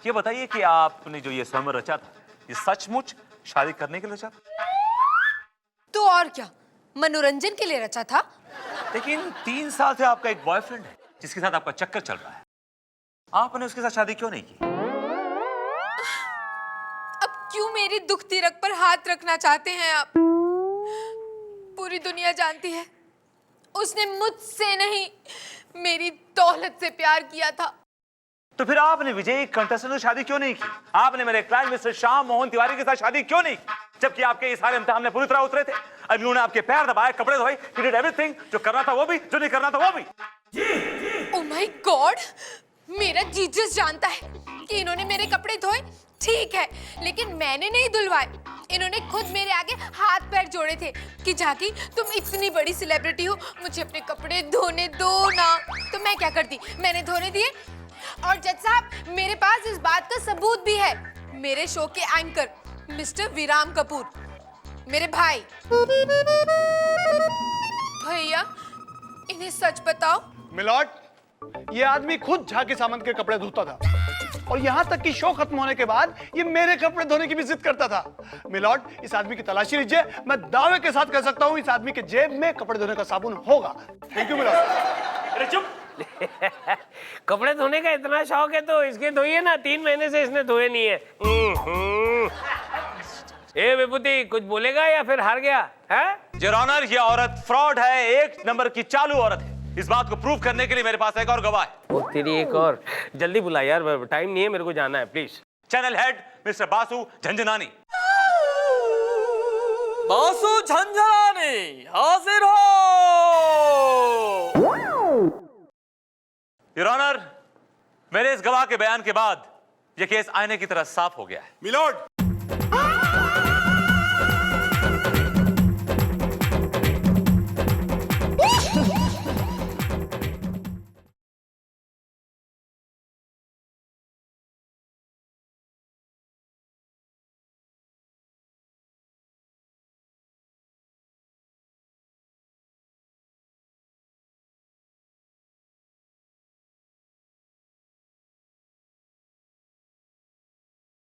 Speaker 3: ये बताइए कि आपने जो ये स्वयंवर रचा था, ये सचमुच शादी करने के लिए रचा था?
Speaker 13: तो और क्या, मनोरंजन के लिए रचा था।
Speaker 3: लेकिन 3 साल से आपका एक बॉयफ्रेंड है जिसके साथ आपका चक्कर चल रहा है, आपने उसके साथ शादी क्यों नहीं की?
Speaker 13: अब क्यों मेरी दुख तिरक पर हाथ रखना चाहते हैं आप? पूरी दुनिया जानती है उसने मुझसे नहीं मेरी दौलत से प्यार किया था।
Speaker 3: तो फिर आपने विजय कंटेस्टेंट से शादी क्यों नहीं की? आपने मेरे क्लाइंट मिस्टर श्याम मोहन तिवारी के साथ शादी क्यों नहीं की? जबकि आपके ये सारे इम्तिहान में पूरी तरह उतरे थे। अब इन्होंने आपके पैर दबाए, कपड़े धोए, he did everything, जो करना था वो भी, जो नहीं करना था वो भी।
Speaker 13: ओह माय गॉड, मेरा जीसस जानता है कि इन्होंने मेरे कपड़े धोए, ठीक है, लेकिन मैंने नहीं धुलवाए। इन्होंने खुद मेरे आगे हाथ पैर जोड़े थे कि झाकी तुम इतनी बड़ी सेलिब्रिटी हो, मुझे अपने कपड़े धोने दो ना। तो मैं क्या करती, मैंने धोने दिए। और जज साहब, मेरे पास इस बात का सबूत भी है। मेरे शो के एंकर मिस्टर विराम कपूर, मेरे भाई। भैया इन्हें सच बताओ।
Speaker 14: मिलॉर्ड, ये आदमी खुद झाकी सामंत के कपड़े धोता था और यहाँ तक कि शो खत्म होने के बाद ये मेरे कपड़े धोने की भी जिद करता था। मिलॉर्ड, इस आदमी की तलाशी लीजिए, मैं दावे के साथ कह सकता हूँ इस आदमी के जेब में कपड़े धोने का साबुन होगा। Thank you milord.
Speaker 3: अरे चुप।
Speaker 5: कपड़े धोने का इतना शौक है तो इसके धोइए ना, 3 महीने से इसने धोए नहीं है। ए विभूति, कुछ बोलेगा या फिर हार गया है?
Speaker 3: योर ऑनर, ये औरत फ्रॉड है, 1 नंबर की चालू औरत है। इस बात को प्रूव करने के लिए मेरे पास एक और गवाह है।
Speaker 5: वो तेरी एक और, जल्दी बुला यार, टाइम नहीं है, मेरे को जाना है please.
Speaker 3: Channel head mister Basu Jhanjhanani.
Speaker 1: Basu Jhanjhanani हाजिर हो।
Speaker 3: योर ऑनर, मेरे इस गवाह के बयान के बाद यह केस आईने की तरह साफ हो गया है।
Speaker 14: मिलॉर्ड,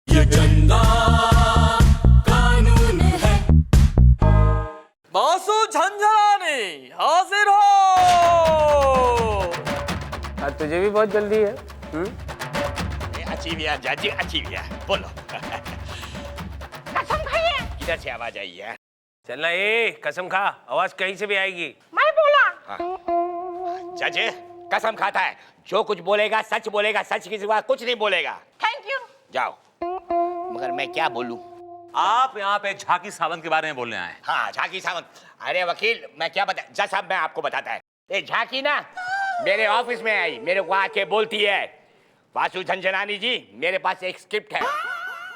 Speaker 1: ये गंदा कानून है। बासु झंझनानी हाजिर हो।
Speaker 5: आज तुझे भी बहुत जल्दी है।
Speaker 6: अच्छी भी है जाजी, अच्छी भी है। बोलो।
Speaker 9: कसम खाइए।
Speaker 6: इधर से आवाज आई है।
Speaker 5: चलना, ए कसम खा, आवाज कहीं से भी आएगी।
Speaker 9: मैं बोला।
Speaker 6: जज कसम खाता है, जो कुछ बोलेगा सच बोलेगा, सच के सिवा कुछ नहीं बोलेगा।
Speaker 9: Thank you.
Speaker 6: जाओ। मगर मैं क्या बोलूं?
Speaker 3: आप यहाँ पे झाकी सावंत के बारे में बोलने आए?
Speaker 6: हाँ, झाकी सावंत। अरे वकील, मैं क्या बता, जज साहब मैं आपको बताता है। ये झाकी ना मेरे ऑफिस में आई, मेरे को आके बोलती है, बासु झंझनानी जी मेरे पास एक स्क्रिप्ट है।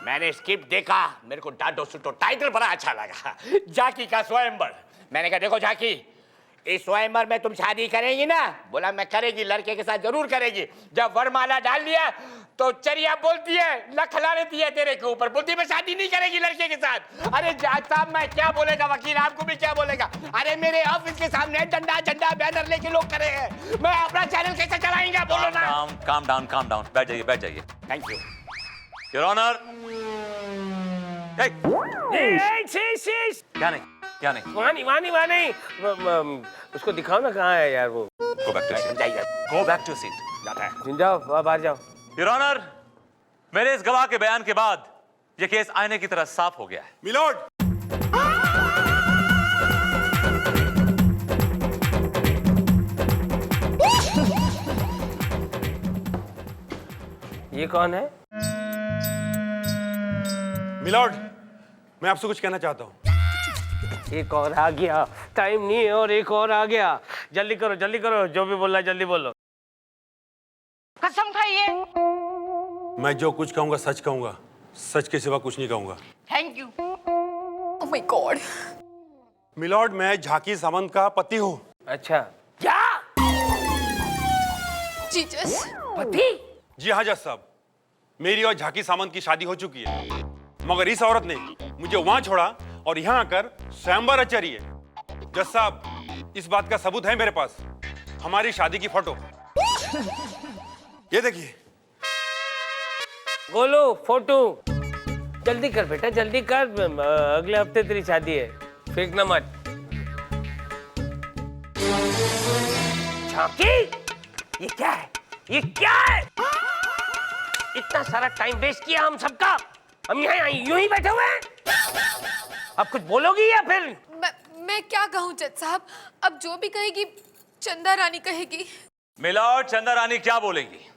Speaker 6: मैंने स्क्रिप्ट देखा, मेरे को डांटो सुटो टाइटल बड़ा अच्छा लगा, झाकी का स्वयंवर। मैंने कहा देखो झाकी, इस स्वयंवर में तुम शादी करेंगी ना? बोला मैं करेगी, लड़के के साथ जरूर करेगी। जब वरमाला डाल लिया तो चरिया बोलती है, लखला लेती है तेरे के ऊपर, बोलती है मैं शादी नहीं करेगी लड़के के साथ। अरे जज साहब मैं क्या बोलेगा, वकील आपको भी क्या बोलेगा? अरे मेरे ऑफिस के सामने डंडा झंडा बैनर लेके लोग खड़े हैं, मैं अपना चैनल कैसे चलाएंगे? बोलो ना।
Speaker 3: काम डाउन, बैठ जाइए।
Speaker 6: Thank you
Speaker 3: your honour. क्या नहीं
Speaker 5: वहाँ नहीं उसको दिखाओ ना, कहाँ है यार वो?
Speaker 3: Go back to seat.
Speaker 6: जाता है।
Speaker 5: जाओ बाहर जाओ।
Speaker 3: योर ऑनर, मेरे इस गवाह के बयान के बाद यह केस आईने की तरह साफ हो गया है।
Speaker 14: मिलोड,
Speaker 5: ये कौन है?
Speaker 14: मिलोड, मैं आपसे कुछ कहना चाहता हूँ।
Speaker 5: एक और आ गया, टाइम नहीं है और एक और आ गया। जल्दी करो, जो भी बोलना है जल्दी बोलो।
Speaker 9: कसम खाइए।
Speaker 14: मैं जो कुछ कहूंगा सच कहूंगा, सच के सिवा कुछ नहीं कहूंगा।
Speaker 9: Thank you.
Speaker 13: Oh my God.
Speaker 14: Milord, मैं झाकी सामंत का पति हूँ।
Speaker 5: अच्छा,
Speaker 6: क्या?
Speaker 13: जीजस।
Speaker 6: पति?
Speaker 14: जी हाँ जज साहब, मेरी और झाकी सामंत की शादी हो चुकी है, मगर इस औरत ने मुझे वहां छोड़ा और यहाँ आकर स्वयंवर रच रही है। जज साहब, इस बात का सबूत है मेरे पास, हमारी शादी की फोटो। ये देखिए।
Speaker 5: बोलो फोटो। जल्दी कर बेटा, जल्दी कर, अगले हफ्ते तेरी शादी है, फेंकना मत।
Speaker 6: झांकी, ये क्या है? इतना सारा टाइम वेस्ट किया हम सबका, हम यहाँ यूं ही बैठे हुए हैं। अब कुछ बोलोगी या फिर?
Speaker 13: मैं क्या कहूँ जज साहब, अब जो भी कहेगी चंदा रानी कहेगी।
Speaker 3: मिलॉर्ड, चंदा रानी क्या बोलेंगी?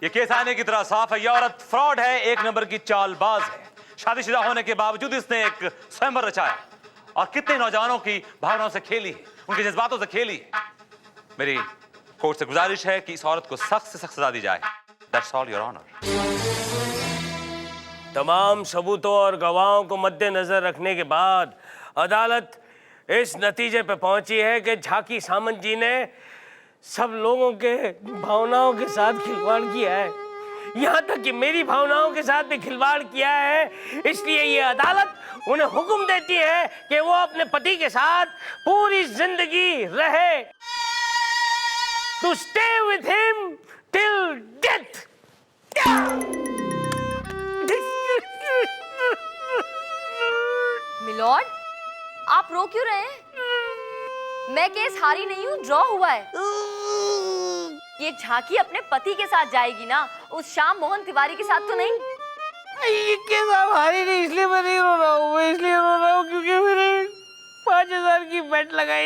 Speaker 3: ये केस आने की तरह साफ है, ये औरत फ्रॉड है, एक नंबर की चालबाज है। शादीशुदा होने के बावजूद इसने एक स्वयंवर रचाया और कितने नौजवानों की भावनाओं से खेली है, उनके जज्बातों से खेली है। मेरी कोर्ट से गुजारिश है कि इस औरत को सख्त से सख्त सजा दी जाए। That's all, Your Honor.
Speaker 5: तमाम सबूतों और गवाहों को मद्देनजर रखने के बाद अदालत इस नतीजे पर पहुंची है कि झाकी सामंत जी ने सब लोगों के भावनाओं के साथ खिलवाड़ किया है, यहाँ तक कि मेरी भावनाओं के साथ भी खिलवाड़ किया है। इसलिए ये अदालत उन्हें हुक्म देती है कि वो अपने पति के साथ पूरी जिंदगी रहे, to stay with him till death.
Speaker 2: Milord, आप रो क्यों रहे हैं? मैं केस हारी नहीं हूँ, ड्रॉ हुआ है। ये झांकी अपने पति के साथ जाएगी ना, उस श्याम मोहन तिवारी के साथ तो नहीं।
Speaker 5: ये केस आप हारी नहीं, इसलिए मैं नहीं रो रहा हूँ, मैं इसलिए रो रहा हूँ क्योंकि मैंने 5000 की बेट लगाई।